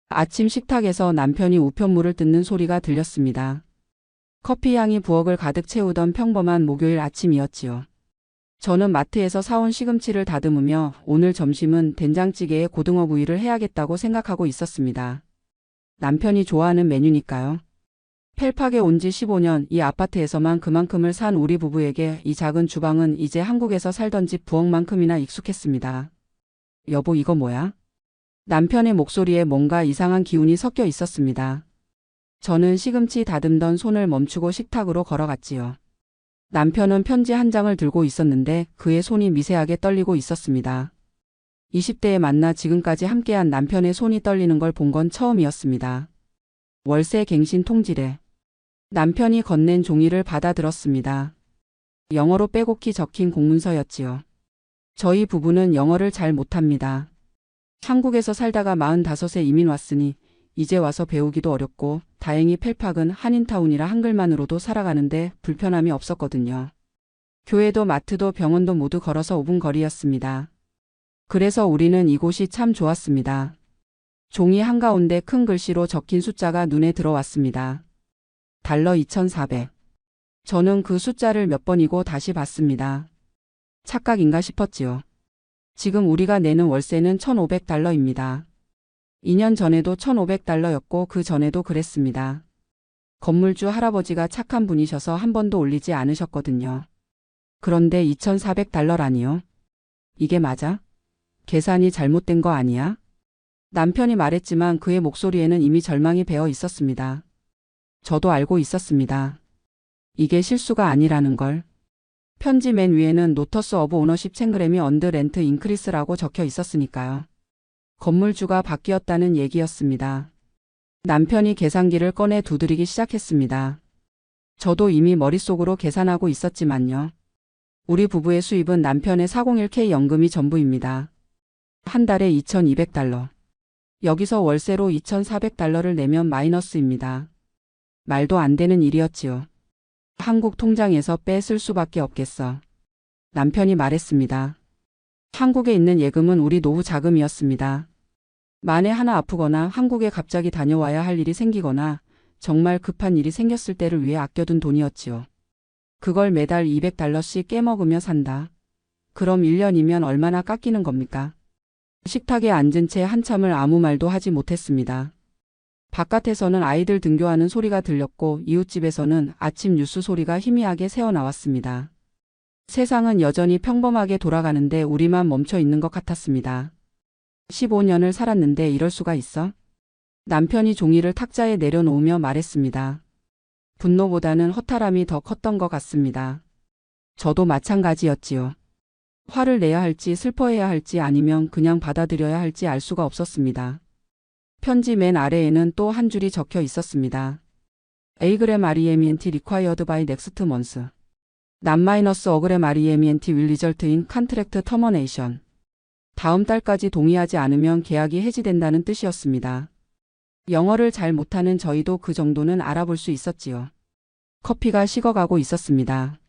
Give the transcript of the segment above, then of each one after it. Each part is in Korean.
아침 식탁에서 남편이 우편물을 뜯는 소리가 들렸습니다. 커피 향이 부엌을 가득 채우던 평범한 목요일 아침이었지요. 저는 마트에서 사온 시금치를 다듬으며 오늘 점심은 된장찌개에 고등어구이를 해야겠다고 생각하고 있었습니다. 남편이 좋아하는 메뉴니까요. 펠팍에 온 지 15년 이 아파트에서만 그만큼을 산 우리 부부에게 이 작은 주방은 이제 한국에서 살던 집 부엌만큼이나 익숙했습니다. 여보, 이거 뭐야? 남편의 목소리에 뭔가 이상한 기운이 섞여 있었습니다. 저는 시금치 다듬던 손을 멈추고 식탁으로 걸어갔지요. 남편은 편지 한 장을 들고 있었는데 그의 손이 미세하게 떨리고 있었습니다. 20대에 만나 지금까지 함께한 남편의 손이 떨리는 걸 본 건 처음이었습니다. 월세 갱신 통지래. 남편이 건넨 종이를 받아들었습니다. 영어로 빼곡히 적힌 공문서였지요. 저희 부부는 영어를 잘 못합니다. 한국에서 살다가 45세 이민 왔으니 이제 와서 배우기도 어렵고 다행히 펠팍은 한인타운이라 한글만으로도 살아가는데 불편함이 없었거든요. 교회도 마트도 병원도 모두 걸어서 5분 거리였습니다. 그래서 우리는 이곳이 참 좋았습니다. 종이 한가운데 큰 글씨로 적힌 숫자가 눈에 들어왔습니다. 달러 2,400. 저는 그 숫자를 몇 번이고 다시 봤습니다. 착각인가 싶었지요. 지금 우리가 내는 월세는 1,500달러입니다. 2년 전에도 1,500달러였고 그 전에도 그랬습니다. 건물주 할아버지가 착한 분이셔서 한 번도 올리지 않으셨거든요. 그런데 2,400달러라니요? 이게 맞아? 계산이 잘못된 거 아니야? 남편이 말했지만 그의 목소리에는 이미 절망이 배어 있었습니다. 저도 알고 있었습니다. 이게 실수가 아니라는 걸. 편지 맨 위에는 노터스 오브 오너십 챙그램이 언드 렌트 인크리스라고 적혀 있었으니까요. 건물주가 바뀌었다는 얘기였습니다. 남편이 계산기를 꺼내 두드리기 시작했습니다. 저도 이미 머릿속으로 계산하고 있었지만요. 우리 부부의 수입은 남편의 401k 연금이 전부입니다. 한 달에 2,200달러. 여기서 월세로 2,400달러를 내면 마이너스입니다. 말도 안 되는 일이었지요. 한국 통장에서 뺏을 수밖에 없겠어. 남편이 말했습니다. 한국에 있는 예금은 우리 노후 자금이었습니다. 만에 하나 아프거나 한국에 갑자기 다녀와야 할 일이 생기거나 정말 급한 일이 생겼을 때를 위해 아껴둔 돈이었지요. 그걸 매달 200달러씩 깨먹으며 산다. 그럼 1년이면 얼마나 깎이는 겁니까? 식탁에 앉은 채 한참을 아무 말도 하지 못했습니다. 바깥에서는 아이들 등교하는 소리가 들렸고 이웃집에서는 아침 뉴스 소리가 희미하게 새어나왔습니다. 세상은 여전히 평범하게 돌아가는데 우리만 멈춰 있는 것 같았습니다. 15년을 살았는데 이럴 수가 있어? 남편이 종이를 탁자에 내려놓으며 말했습니다. 분노보다는 허탈함이 더 컸던 것 같습니다. 저도 마찬가지였지요. 화를 내야 할지 슬퍼해야 할지 아니면 그냥 받아들여야 할지 알 수가 없었습니다. 편지 맨 아래에는 또 한 줄이 적혀 있었습니다. 에이그레 마리에미엔티 리콰이어드 바이 넥스트 먼스. 남 마이너스 어그레 마리에미엔티 윌 리절트 인 컨트랙트 터머네이션. 다음 달까지 동의하지 않으면 계약이 해지된다는 뜻이었습니다. 영어를 잘 못하는 저희도 그 정도는 알아볼 수 있었지요. 커피가 식어가고 있었습니다.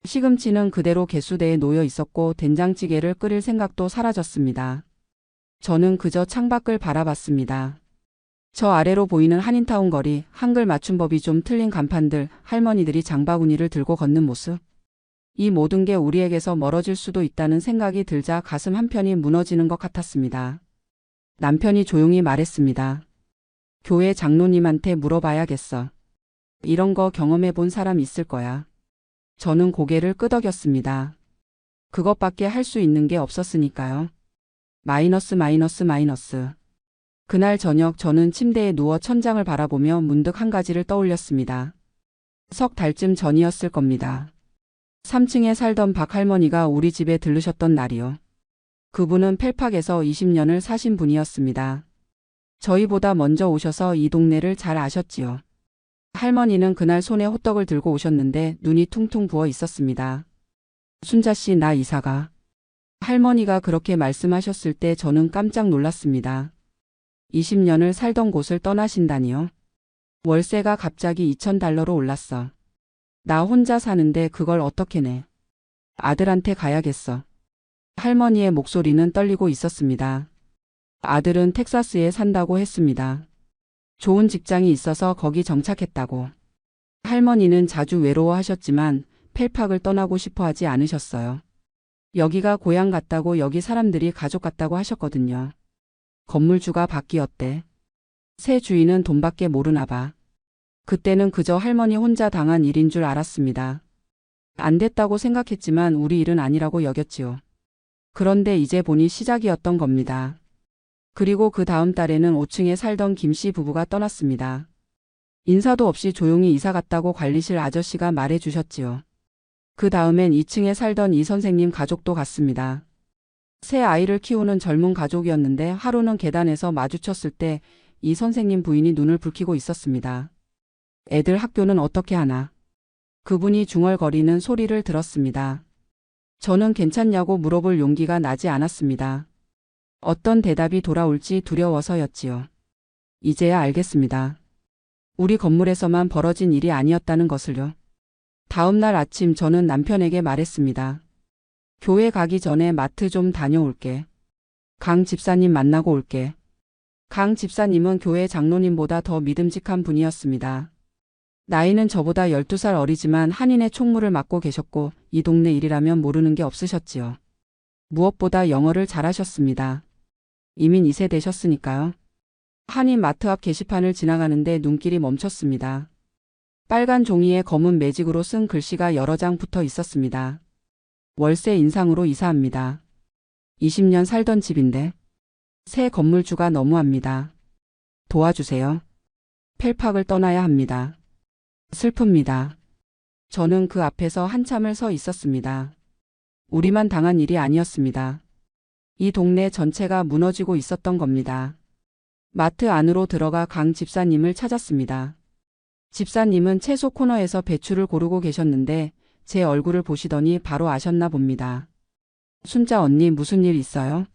시금치는 그대로 개수대에 놓여 있었고 된장찌개를 끓일 생각도 사라졌습니다. 저는 그저 창밖을 바라봤습니다. 저 아래로 보이는 한인타운 거리, 한글 맞춤법이 좀 틀린 간판들, 할머니들이 장바구니를 들고 걷는 모습. 이 모든 게 우리에게서 멀어질 수도 있다는 생각이 들자 가슴 한편이 무너지는 것 같았습니다. 남편이 조용히 말했습니다. 교회 장로님한테 물어봐야겠어. 이런 거 경험해 본 사람 있을 거야. 저는 고개를 끄덕였습니다. 그것밖에 할 수 있는 게 없었으니까요. 마이너스. 그날 저녁 저는 침대에 누워 천장을 바라보며 문득 한 가지를 떠올렸습니다. 석 달쯤 전이었을 겁니다. 3층에 살던 박 할머니가 우리 집에 들르셨던 날이요. 그분은 펠팍에서 20년을 사신 분이었습니다. 저희보다 먼저 오셔서 이 동네를 잘 아셨지요. 할머니는 그날 손에 호떡을 들고 오셨는데 눈이 퉁퉁 부어 있었습니다. 순자씨, 나 이사가. 할머니가 그렇게 말씀하셨을 때 저는 깜짝 놀랐습니다. 20년을 살던 곳을 떠나신다니요? 월세가 갑자기 2,000달러로 올랐어. 나 혼자 사는데 그걸 어떻게 내? 아들한테 가야겠어. 할머니의 목소리는 떨리고 있었습니다. 아들은 텍사스에 산다고 했습니다. 좋은 직장이 있어서 거기 정착했다고. 할머니는 자주 외로워하셨지만 펠팍을 떠나고 싶어 하지 않으셨어요. 여기가 고향 같다고, 여기 사람들이 가족 같다고 하셨거든요. 건물주가 바뀌었대. 새 주인은 돈밖에 모르나 봐. 그때는 그저 할머니 혼자 당한 일인 줄 알았습니다. 안 됐다고 생각했지만 우리 일은 아니라고 여겼지요. 그런데 이제 보니 시작이었던 겁니다. 그리고 그 다음 달에는 5층에 살던 김씨 부부가 떠났습니다. 인사도 없이 조용히 이사 갔다고 관리실 아저씨가 말해 주셨지요. 그 다음엔 2층에 살던 이 선생님 가족도 갔습니다. 새 아이를 키우는 젊은 가족이었는데 하루는 계단에서 마주쳤을 때 이 선생님 부인이 눈을 붉히고 있었습니다. 애들 학교는 어떻게 하나? 그분이 중얼거리는 소리를 들었습니다. 저는 괜찮냐고 물어볼 용기가 나지 않았습니다. 어떤 대답이 돌아올지 두려워서였지요. 이제야 알겠습니다. 우리 건물에서만 벌어진 일이 아니었다는 것을요. 다음 날 아침 저는 남편에게 말했습니다. 교회 가기 전에 마트 좀 다녀올게. 강 집사님 만나고 올게. 강 집사님은 교회 장로님보다 더 믿음직한 분이었습니다. 나이는 저보다 12살 어리지만 한인의 총무를 맡고 계셨고 이 동네 일이라면 모르는 게 없으셨지요. 무엇보다 영어를 잘하셨습니다. 이민 2세 되셨으니까요. 한인 마트 앞 게시판을 지나가는데 눈길이 멈췄습니다. 빨간 종이에 검은 매직으로 쓴 글씨가 여러 장 붙어 있었습니다. 월세 인상으로 이사합니다. 20년 살던 집인데 새 건물주가 너무합니다. 도와주세요. 펠팍을 떠나야 합니다. 슬픕니다. 저는 그 앞에서 한참을 서 있었습니다. 우리만 당한 일이 아니었습니다. 이 동네 전체가 무너지고 있었던 겁니다. 마트 안으로 들어가 강 집사님을 찾았습니다. 집사님은 채소 코너에서 배추를 고르고 계셨는데 제 얼굴을 보시더니 바로 아셨나 봅니다. 순자 언니 무슨 일 있어요?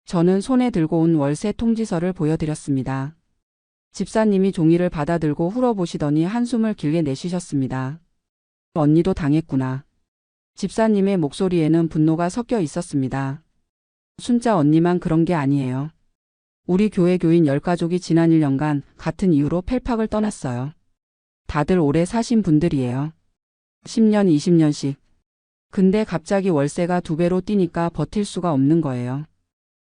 저는 손에 들고 온 월세 통지서를 보여드렸습니다. 집사님이 종이를 받아들고 훑어보시더니 한숨을 길게 내쉬셨습니다. 언니도 당했구나. 집사님의 목소리에는 분노가 섞여 있었습니다. 순자 언니만 그런 게 아니에요. 우리 교회 교인 10가족이 지난 1년간 같은 이유로 펠팍을 떠났어요. 다들 오래 사신 분들이에요. 10년, 20년씩. 근데 갑자기 월세가 2배로 뛰니까 버틸 수가 없는 거예요.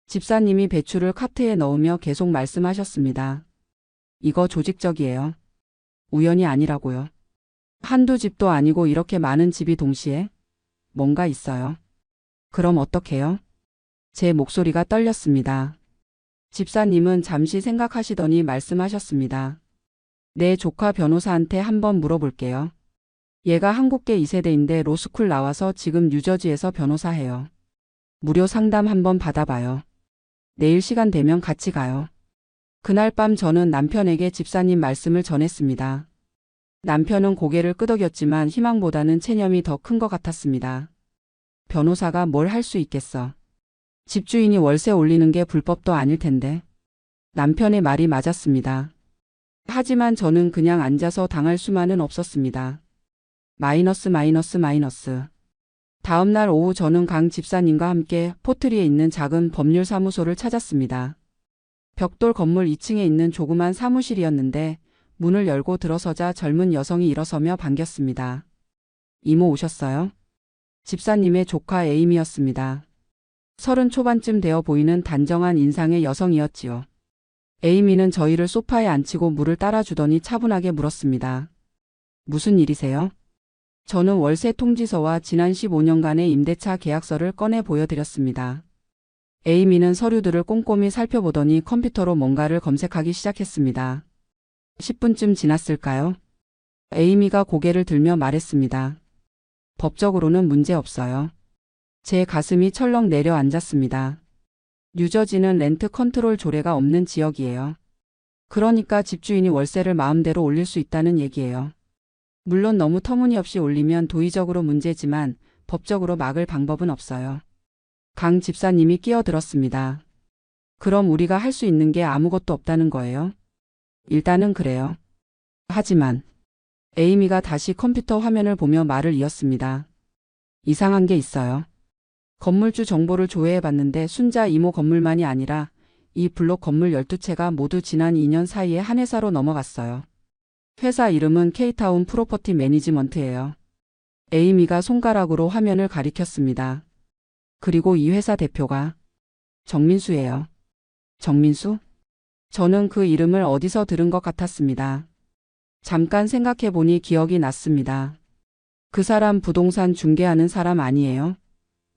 집사님이 배추를 카트에 넣으며 계속 말씀하셨습니다. 이거 조직적이에요. 우연이 아니라고요. 한두 집도 아니고 이렇게 많은 집이 동시에? 뭔가 있어요. 그럼 어떡해요? 제 목소리가 떨렸습니다. 집사님은 잠시 생각하시더니 말씀하셨습니다. 내 조카 변호사한테 한번 물어볼게요. 얘가 한국계 2세대인데 로스쿨 나와서 지금 뉴저지에서 변호사 해요. 무료 상담 한번 받아봐요. 내일 시간 되면 같이 가요. 그날 밤 저는 남편에게 집사님 말씀을 전했습니다. 남편은 고개를 끄덕였지만 희망보다는 체념이 더 큰 것 같았습니다. 변호사가 뭘 할 수 있겠어. 집주인이 월세 올리는 게 불법도 아닐 텐데. 남편의 말이 맞았습니다. 하지만 저는 그냥 앉아서 당할 수만은 없었습니다. 마이너스. 다음 날 오후 저는 강 집사님과 함께 포트리에 있는 작은 법률사무소를 찾았습니다. 벽돌 건물 2층에 있는 조그만 사무실이었는데 문을 열고 들어서자 젊은 여성이 일어서며 반겼습니다. 이모 오셨어요? 집사님의 조카 에이미였습니다. 30 초반쯤 되어 보이는 단정한 인상의 여성이었지요. 에이미는 저희를 소파에 앉히고 물을 따라주더니 차분하게 물었습니다. 무슨 일이세요? 저는 월세 통지서와 지난 15년간의 임대차 계약서를 꺼내 보여드렸습니다. 에이미는 서류들을 꼼꼼히 살펴보더니 컴퓨터로 뭔가를 검색하기 시작했습니다. 10분쯤 지났을까요? 에이미가 고개를 들며 말했습니다. 법적으로는 문제 없어요. 제 가슴이 철렁 내려앉았습니다. 뉴저지는 렌트 컨트롤 조례가 없는 지역이에요. 그러니까 집주인이 월세를 마음대로 올릴 수 있다는 얘기예요. 물론 너무 터무니없이 올리면 도의적으로 문제지만 법적으로 막을 방법은 없어요. 강 집사님이 끼어들었습니다. 그럼 우리가 할 수 있는 게 아무것도 없다는 거예요? 일단은 그래요. 하지만 에이미가 다시 컴퓨터 화면을 보며 말을 이었습니다. 이상한 게 있어요. 건물주 정보를 조회해봤는데 순자 이모 건물만이 아니라 이 블록 건물 12채가 모두 지난 2년 사이에 한 회사로 넘어갔어요. 회사 이름은 K타운 프로퍼티 매니지먼트예요. 에이미가 손가락으로 화면을 가리켰습니다. 그리고 이 회사 대표가 정민수예요. 정민수? 저는 그 이름을 어디서 들은 것 같았습니다. 잠깐 생각해보니 기억이 났습니다. 그 사람 부동산 중개하는 사람 아니에요?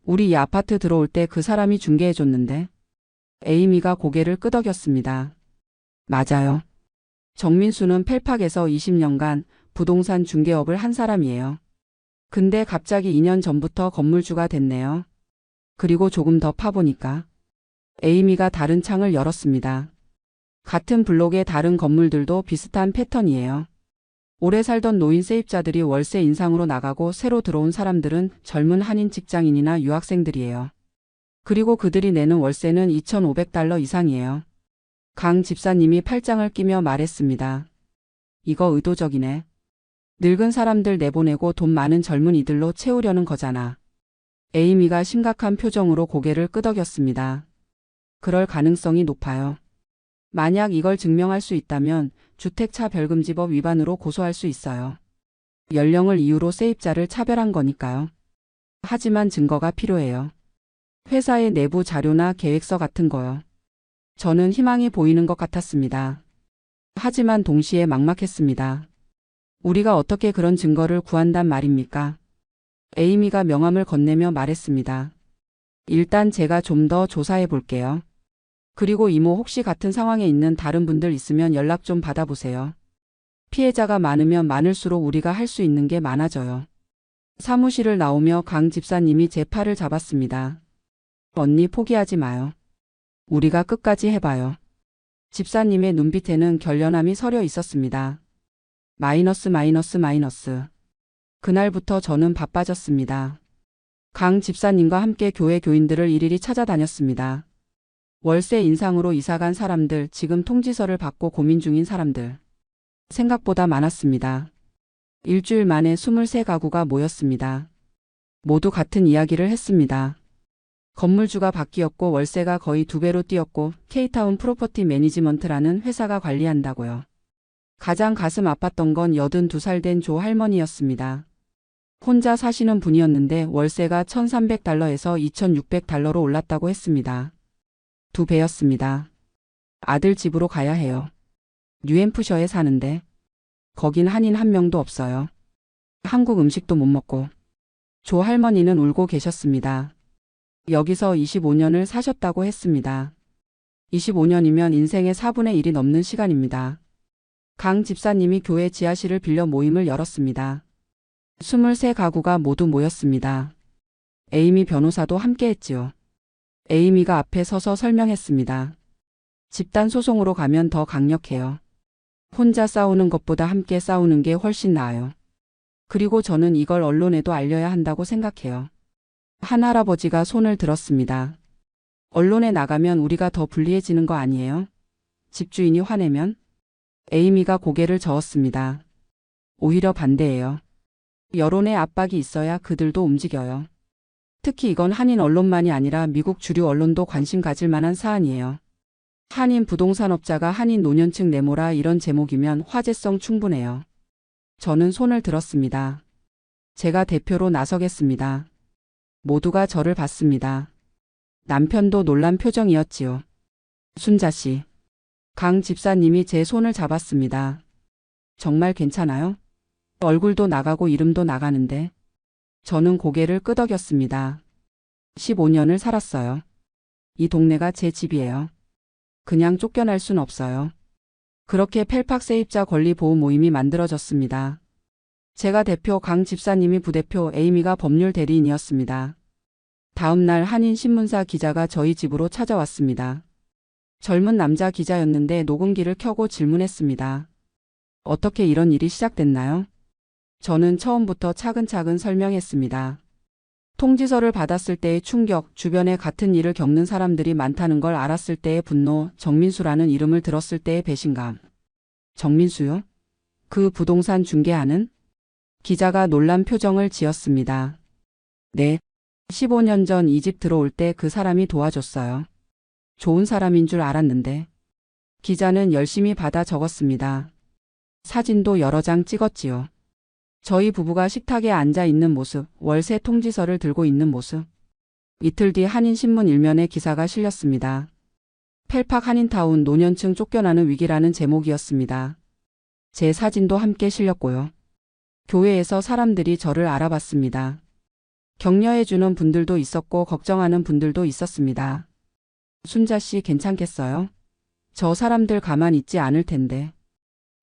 우리 이 아파트 들어올 때 그 사람이 중개해줬는데. 에이미가 고개를 끄덕였습니다. 맞아요. 정민수는 펠팍에서 20년간 부동산 중개업을 한 사람이에요. 근데 갑자기 2년 전부터 건물주가 됐네요. 그리고 조금 더 파보니까 에이미가 다른 창을 열었습니다. 같은 블록의 다른 건물들도 비슷한 패턴이에요. 오래 살던 노인 세입자들이 월세 인상으로 나가고 새로 들어온 사람들은 젊은 한인 직장인이나 유학생들이에요. 그리고 그들이 내는 월세는 $2,500 이상이에요. 강 집사님이 팔짱을 끼며 말했습니다. 이거 의도적이네. 늙은 사람들 내보내고 돈 많은 젊은이들로 채우려는 거잖아. 에이미가 심각한 표정으로 고개를 끄덕였습니다. 그럴 가능성이 높아요. 만약 이걸 증명할 수 있다면 주택차별금지법 위반으로 고소할 수 있어요. 연령을 이유로 세입자를 차별한 거니까요. 하지만 증거가 필요해요. 회사의 내부 자료나 계획서 같은 거요. 저는 희망이 보이는 것 같았습니다. 하지만 동시에 막막했습니다. 우리가 어떻게 그런 증거를 구한단 말입니까? 에이미가 명함을 건네며 말했습니다. 일단 제가 좀 더 조사해 볼게요. 그리고 이모 혹시 같은 상황에 있는 다른 분들 있으면 연락 좀 받아보세요. 피해자가 많으면 많을수록 우리가 할 수 있는 게 많아져요. 사무실을 나오며 강 집사님이 제 팔을 잡았습니다. 언니 포기하지 마요. 우리가 끝까지 해봐요. 집사님의 눈빛에는 결연함이 서려 있었습니다. 마이너스. 그날부터 저는 바빠졌습니다. 강 집사님과 함께 교회 교인들을 일일이 찾아다녔습니다. 월세 인상으로 이사간 사람들, 지금 통지서를 받고 고민 중인 사람들. 생각보다 많았습니다. 일주일 만에 23가구가 모였습니다. 모두 같은 이야기를 했습니다. 건물주가 바뀌었고 월세가 거의 2배로 뛰었고 K타운 프로퍼티 매니지먼트라는 회사가 관리한다고요. 가장 가슴 아팠던 건 82살 된 조 할머니였습니다. 혼자 사시는 분이었는데 월세가 $1,300에서 $2,600로 올랐다고 했습니다. 2배였습니다. 아들 집으로 가야 해요. 뉴햄프셔에 사는데 거긴 한인 한 명도 없어요. 한국 음식도 못 먹고. 조 할머니는 울고 계셨습니다. 여기서 25년을 사셨다고 했습니다. 25년이면 인생의 4분의 1이 넘는 시간입니다. 강 집사님이 교회 지하실을 빌려 모임을 열었습니다. 23가구가 모두 모였습니다. 에이미 변호사도 함께했지요. 에이미가 앞에 서서 설명했습니다. 집단 소송으로 가면 더 강력해요. 혼자 싸우는 것보다 함께 싸우는 게 훨씬 나아요. 그리고 저는 이걸 언론에도 알려야 한다고 생각해요. 한 할아버지가 손을 들었습니다. 언론에 나가면 우리가 더 불리해지는 거 아니에요? 집주인이 화내면? 에이미가 고개를 저었습니다. 오히려 반대예요. 여론의 압박이 있어야 그들도 움직여요. 특히 이건 한인 언론만이 아니라 미국 주류 언론도 관심 가질 만한 사안이에요. 한인 부동산업자가 한인 노년층 내모라 이런 제목이면 화제성 충분해요. 저는 손을 들었습니다. 제가 대표로 나서겠습니다. 모두가 저를 봤습니다. 남편도 놀란 표정이었지요. 순자 씨. 강 집사님이 제 손을 잡았습니다. 정말 괜찮아요? 얼굴도 나가고 이름도 나가는데. 저는 고개를 끄덕였습니다. 15년을 살았어요. 이 동네가 제 집이에요. 그냥 쫓겨날 순 없어요. 그렇게 펠팍 세입자 권리 보호 모임이 만들어졌습니다. 제가 대표, 강 집사님이 부대표, 에이미가 법률 대리인이었습니다. 다음 날 한인 신문사 기자가 저희 집으로 찾아왔습니다. 젊은 남자 기자였는데 녹음기를 켜고 질문했습니다. 어떻게 이런 일이 시작됐나요? 저는 처음부터 차근차근 설명했습니다. 통지서를 받았을 때의 충격, 주변에 같은 일을 겪는 사람들이 많다는 걸 알았을 때의 분노, 정민수라는 이름을 들었을 때의 배신감. 정민수요? 그 부동산 중개하는? 기자가 놀란 표정을 지었습니다. 네. 15년 전 이 집 들어올 때 그 사람이 도와줬어요. 좋은 사람인 줄 알았는데. 기자는 열심히 받아 적었습니다. 사진도 여러 장 찍었지요. 저희 부부가 식탁에 앉아 있는 모습, 월세 통지서를 들고 있는 모습. 이틀 뒤 한인신문 일면에 기사가 실렸습니다. 펠팍 한인타운 노년층 쫓겨나는 위기라는 제목이었습니다. 제 사진도 함께 실렸고요. 교회에서 사람들이 저를 알아봤습니다. 격려해주는 분들도 있었고 걱정하는 분들도 있었습니다. 순자 씨 괜찮겠어요? 저 사람들 가만 있지 않을 텐데.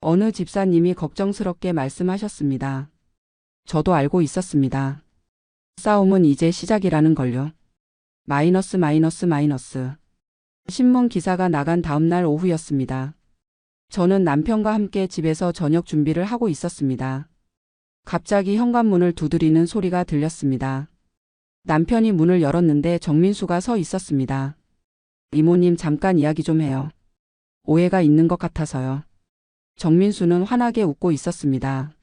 어느 집사님이 걱정스럽게 말씀하셨습니다. 저도 알고 있었습니다. 싸움은 이제 시작이라는 걸요. 마이너스. 신문 기사가 나간 다음 날 오후였습니다. 저는 남편과 함께 집에서 저녁 준비를 하고 있었습니다. 갑자기 현관문을 두드리는 소리가 들렸습니다. 남편이 문을 열었는데 정민수가 서 있었습니다. 이모님 잠깐 이야기 좀 해요. 오해가 있는 것 같아서요. 정민수는 환하게 웃고 있었습니다.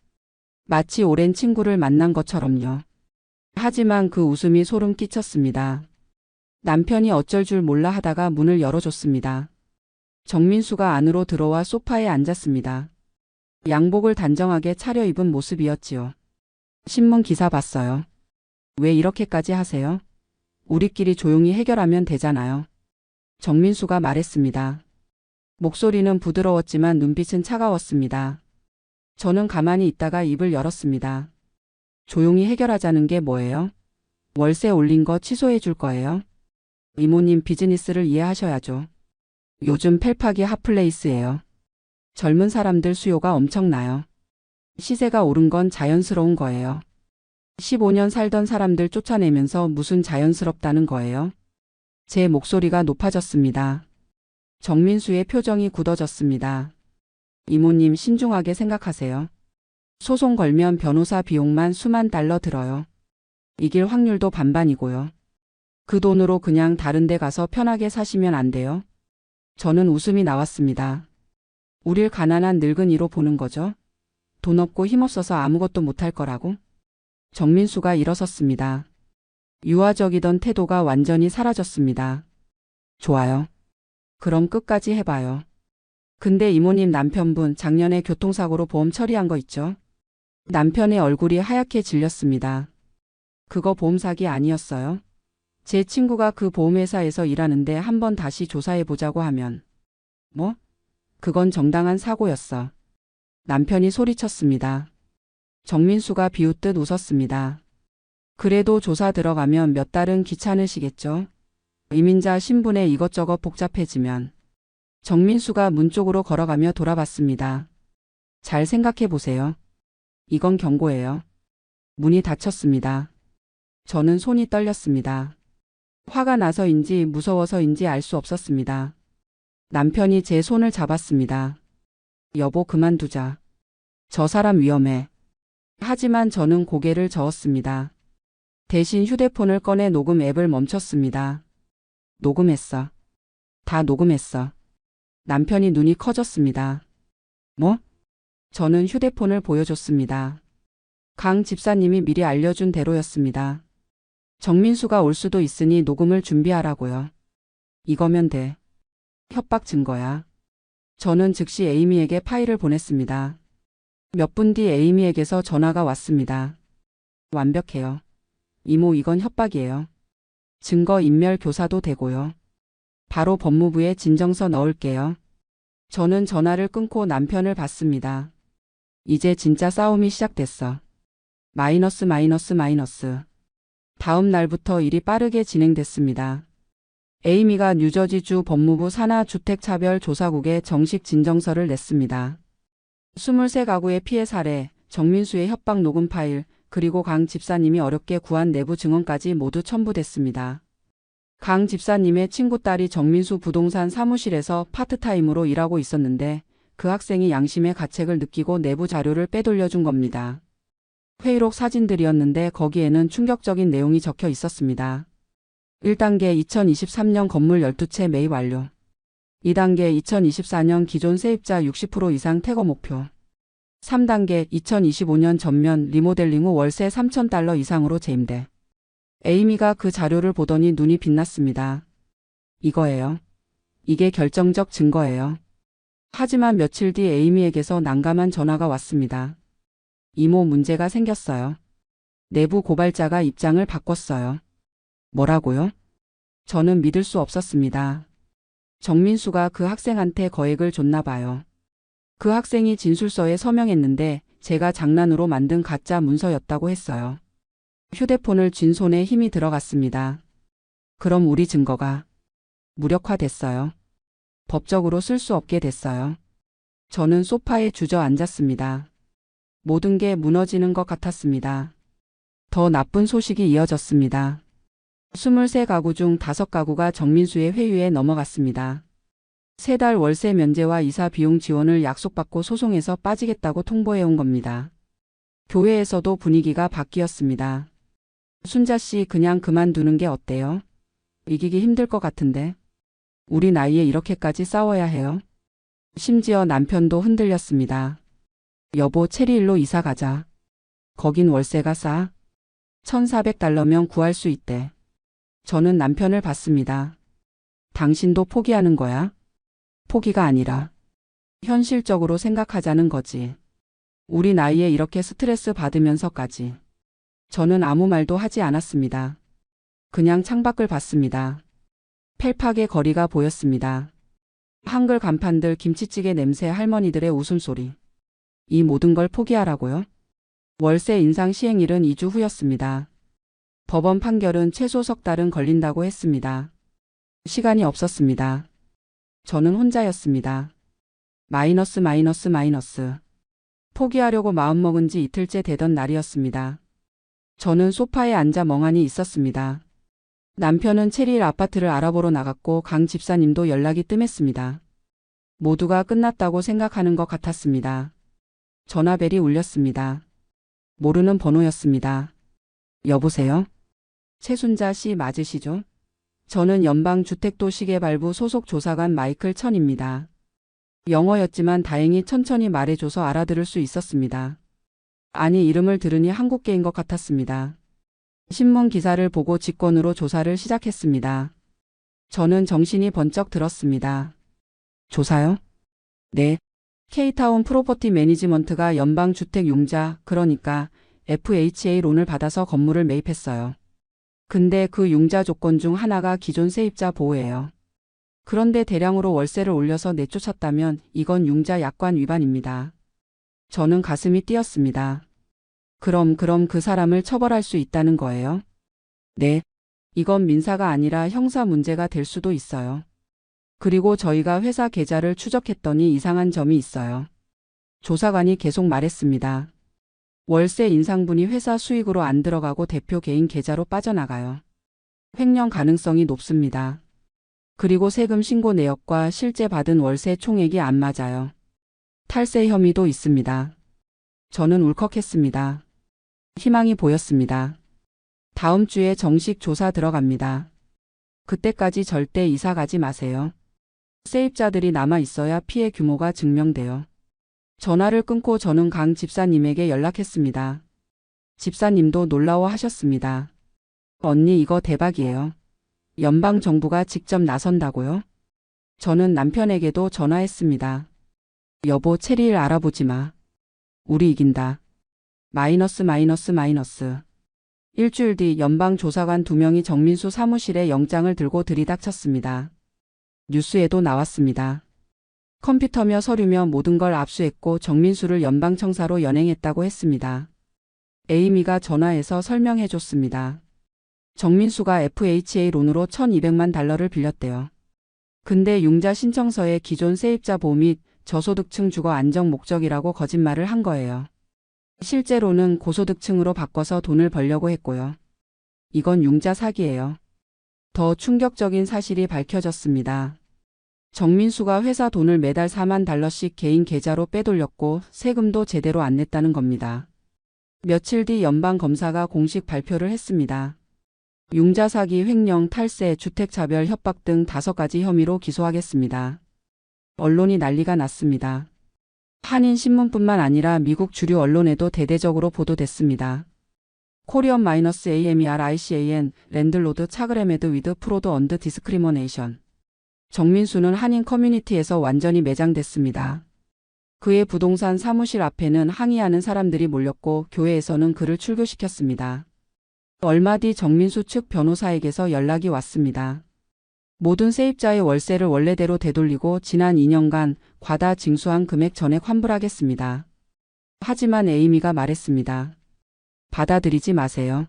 마치 오랜 친구를 만난 것처럼요. 하지만 그 웃음이 소름 끼쳤습니다. 남편이 어쩔 줄 몰라 하다가 문을 열어줬습니다. 정민수가 안으로 들어와 소파에 앉았습니다. 양복을 단정하게 차려입은 모습이었지요. 신문 기사 봤어요. 왜 이렇게까지 하세요? 우리끼리 조용히 해결하면 되잖아요. 정민수가 말했습니다. 목소리는 부드러웠지만 눈빛은 차가웠습니다. 저는 가만히 있다가 입을 열었습니다. 조용히 해결하자는 게 뭐예요? 월세 올린 거 취소해 줄 거예요? 이모님 비즈니스를 이해하셔야죠. 요즘 펠팍이 핫플레이스예요. 젊은 사람들 수요가 엄청나요. 시세가 오른 건 자연스러운 거예요. 15년 살던 사람들 쫓아내면서 무슨 자연스럽다는 거예요? 제 목소리가 높아졌습니다. 정민수의 표정이 굳어졌습니다. 이모님 신중하게 생각하세요. 소송 걸면 변호사 비용만 수만 달러 들어요. 이길 확률도 반반이고요. 그 돈으로 그냥 다른 데 가서 편하게 사시면 안 돼요? 저는 웃음이 나왔습니다. 우릴 가난한 늙은이로 보는 거죠? 돈 없고 힘없어서 아무것도 못할 거라고? 정민수가 일어섰습니다. 유화적이던 태도가 완전히 사라졌습니다. 좋아요. 그럼 끝까지 해봐요. 근데 이모님 남편분 작년에 교통사고로 보험 처리한 거 있죠? 남편의 얼굴이 하얗게 질렸습니다. 그거 보험 사기 아니었어요? 제 친구가 그 보험회사에서 일하는데 한번 다시 조사해보자고 하면. 뭐? 그건 정당한 사고였어. 남편이 소리쳤습니다. 정민수가 비웃듯 웃었습니다. 그래도 조사 들어가면 몇 달은 귀찮으시겠죠? 이민자 신분에 이것저것 복잡해지면. 정민수가 문 쪽으로 걸어가며 돌아봤습니다. 잘 생각해 보세요. 이건 경고예요. 문이 닫혔습니다. 저는 손이 떨렸습니다. 화가 나서인지 무서워서인지 알 수 없었습니다. 남편이 제 손을 잡았습니다. 여보 그만두자. 저 사람 위험해. 하지만 저는 고개를 저었습니다. 대신 휴대폰을 꺼내 녹음 앱을 멈췄습니다. 녹음했어. 다 녹음했어. 남편이 눈이 커졌습니다. 뭐? 저는 휴대폰을 보여줬습니다. 강 집사님이 미리 알려준 대로였습니다. 정민수가 올 수도 있으니 녹음을 준비하라고요. 이거면 돼. 협박 증거야. 저는 즉시 에이미에게 파일을 보냈습니다. 몇 분 뒤 에이미에게서 전화가 왔습니다. 완벽해요. 이모 이건 협박이에요. 증거 인멸 교사도 되고요. 바로 법무부에 진정서 넣을게요. 저는 전화를 끊고 남편을 봤습니다. 이제 진짜 싸움이 시작됐어. 마이너스. 다음 날부터 일이 빠르게 진행됐습니다. 에이미가 뉴저지주 법무부 산하주택차별조사국에 정식 진정서를 냈습니다. 23가구의 피해 사례, 정민수의 협박 녹음 파일, 그리고 강 집사님이 어렵게 구한 내부 증언까지 모두 첨부됐습니다. 강 집사님의 친구 딸이 정민수 부동산 사무실에서 파트타임으로 일하고 있었는데 그 학생이 양심의 가책을 느끼고 내부 자료를 빼돌려준 겁니다. 회의록 사진들이었는데 거기에는 충격적인 내용이 적혀 있었습니다. 1단계 2023년 건물 12채 매입 완료. 2단계 2024년 기존 세입자 60% 이상 퇴거 목표. 3단계 2025년 전면 리모델링 후 월세 3,000달러 이상으로 재임대. 에이미가 그 자료를 보더니 눈이 빛났습니다. 이거예요. 이게 결정적 증거예요. 하지만 며칠 뒤 에이미에게서 난감한 전화가 왔습니다. 이모 문제가 생겼어요. 내부 고발자가 입장을 바꿨어요. 뭐라고요? 저는 믿을 수 없었습니다. 정민수가 그 학생한테 거액을 줬나 봐요. 그 학생이 진술서에 서명했는데 제가 장난으로 만든 가짜 문서였다고 했어요. 휴대폰을 쥔 손에 힘이 들어갔습니다. 그럼 우리 증거가 무력화됐어요. 법적으로 쓸 수 없게 됐어요. 저는 소파에 주저앉았습니다. 모든 게 무너지는 것 같았습니다. 더 나쁜 소식이 이어졌습니다. 23가구 중 5가구가 정민수의 회유에 넘어갔습니다. 3달 월세 면제와 이사 비용 지원을 약속받고 소송에서 빠지겠다고 통보해온 겁니다. 교회에서도 분위기가 바뀌었습니다. 순자 씨 그냥 그만두는 게 어때요? 이기기 힘들 것 같은데. 우리 나이에 이렇게까지 싸워야 해요? 심지어 남편도 흔들렸습니다. 여보 체리힐로 이사 가자. 거긴 월세가 싸. $1,400면 구할 수 있대. 저는 남편을 봤습니다. 당신도 포기하는 거야? 포기가 아니라 현실적으로 생각하자는 거지. 우리 나이에 이렇게 스트레스 받으면서까지. 저는 아무 말도 하지 않았습니다. 그냥 창밖을 봤습니다. 펠팍의 거리가 보였습니다. 한글 간판들, 김치찌개 냄새, 할머니들의 웃음소리. 이 모든 걸 포기하라고요? 월세 인상 시행일은 2주 후였습니다. 법원 판결은 최소 석 달은 걸린다고 했습니다. 시간이 없었습니다. 저는 혼자였습니다. 마이너스. 포기하려고 마음먹은 지 이틀째 되던 날이었습니다. 저는 소파에 앉아 멍하니 있었습니다. 남편은 체리힐 아파트를 알아보러 나갔고 강 집사님도 연락이 뜸했습니다. 모두가 끝났다고 생각하는 것 같았습니다. 전화벨이 울렸습니다. 모르는 번호였습니다. 여보세요? 최순자 씨 맞으시죠? 저는 연방주택도시개발부 소속 조사관 마이클 천입니다. 영어였지만 다행히 천천히 말해줘서 알아들을 수 있었습니다. 아니, 이름을 들으니 한국계인 것 같았습니다. 신문 기사를 보고 직권으로 조사를 시작했습니다. 저는 정신이 번쩍 들었습니다. 조사요? 네. K타운 프로퍼티 매니지먼트가 연방주택융자, 그러니까 FHA 론을 받아서 건물을 매입했어요. 근데 그 융자 조건 중 하나가 기존 세입자 보호예요. 그런데 대량으로 월세를 올려서 내쫓았다면 이건 융자 약관 위반입니다. 저는 가슴이 뛰었습니다. 그럼 그 사람을 처벌할 수 있다는 거예요? 네. 이건 민사가 아니라 형사 문제가 될 수도 있어요. 그리고 저희가 회사 계좌를 추적했더니 이상한 점이 있어요. 조사관이 계속 말했습니다. 월세 인상분이 회사 수익으로 안 들어가고 대표 개인 계좌로 빠져나가요. 횡령 가능성이 높습니다. 그리고 세금 신고 내역과 실제 받은 월세 총액이 안 맞아요. 탈세 혐의도 있습니다. 저는 울컥했습니다. 희망이 보였습니다. 다음 주에 정식 조사 들어갑니다. 그때까지 절대 이사 가지 마세요. 세입자들이 남아 있어야 피해 규모가 증명돼요. 전화를 끊고 저는 강 집사님에게 연락했습니다. 집사님도 놀라워하셨습니다. 언니 이거 대박이에요. 연방정부가 직접 나선다고요? 저는 남편에게도 전화했습니다. 여보 체리힐 알아보지 마. 우리 이긴다. 마이너스. 일주일 뒤 연방조사관 2명이 정민수 사무실에 영장을 들고 들이닥쳤습니다. 뉴스에도 나왔습니다. 컴퓨터며 서류며 모든 걸 압수했고 정민수를 연방청사로 연행했다고 했습니다. 에이미가 전화해서 설명해줬습니다. 정민수가 FHA 론으로 $1,200만 빌렸대요. 근데 융자 신청서에 기존 세입자 보호 및 저소득층 주거 안정 목적이라고 거짓말을 한 거예요. 실제로는 고소득층으로 바꿔서 돈을 벌려고 했고요. 이건 융자 사기예요. 더 충격적인 사실이 밝혀졌습니다. 정민수가 회사 돈을 매달 $40,000씩 개인 계좌로 빼돌렸고 세금도 제대로 안 냈다는 겁니다. 며칠 뒤 연방검사가 공식 발표를 했습니다. 융자 사기, 횡령, 탈세, 주택차별, 협박 등 5가지 혐의로 기소하겠습니다. 언론이 난리가 났습니다. 한인신문뿐만 아니라 미국 주류 언론에도 대대적으로 보도됐습니다. 코리언-AMERICAN 랜들로드 차그레메드 위드 프로드 언드 디스크리머네이션 정민수는 한인 커뮤니티에서 완전히 매장됐습니다. 그의 부동산 사무실 앞에는 항의하는 사람들이 몰렸고 교회에서는 그를 출교시켰습니다. 얼마 뒤 정민수 측 변호사에게서 연락이 왔습니다. 모든 세입자의 월세를 원래대로 되돌리고 지난 2년간 과다 징수한 금액 전액 환불하겠습니다. 하지만 에이미가 말했습니다. 받아들이지 마세요.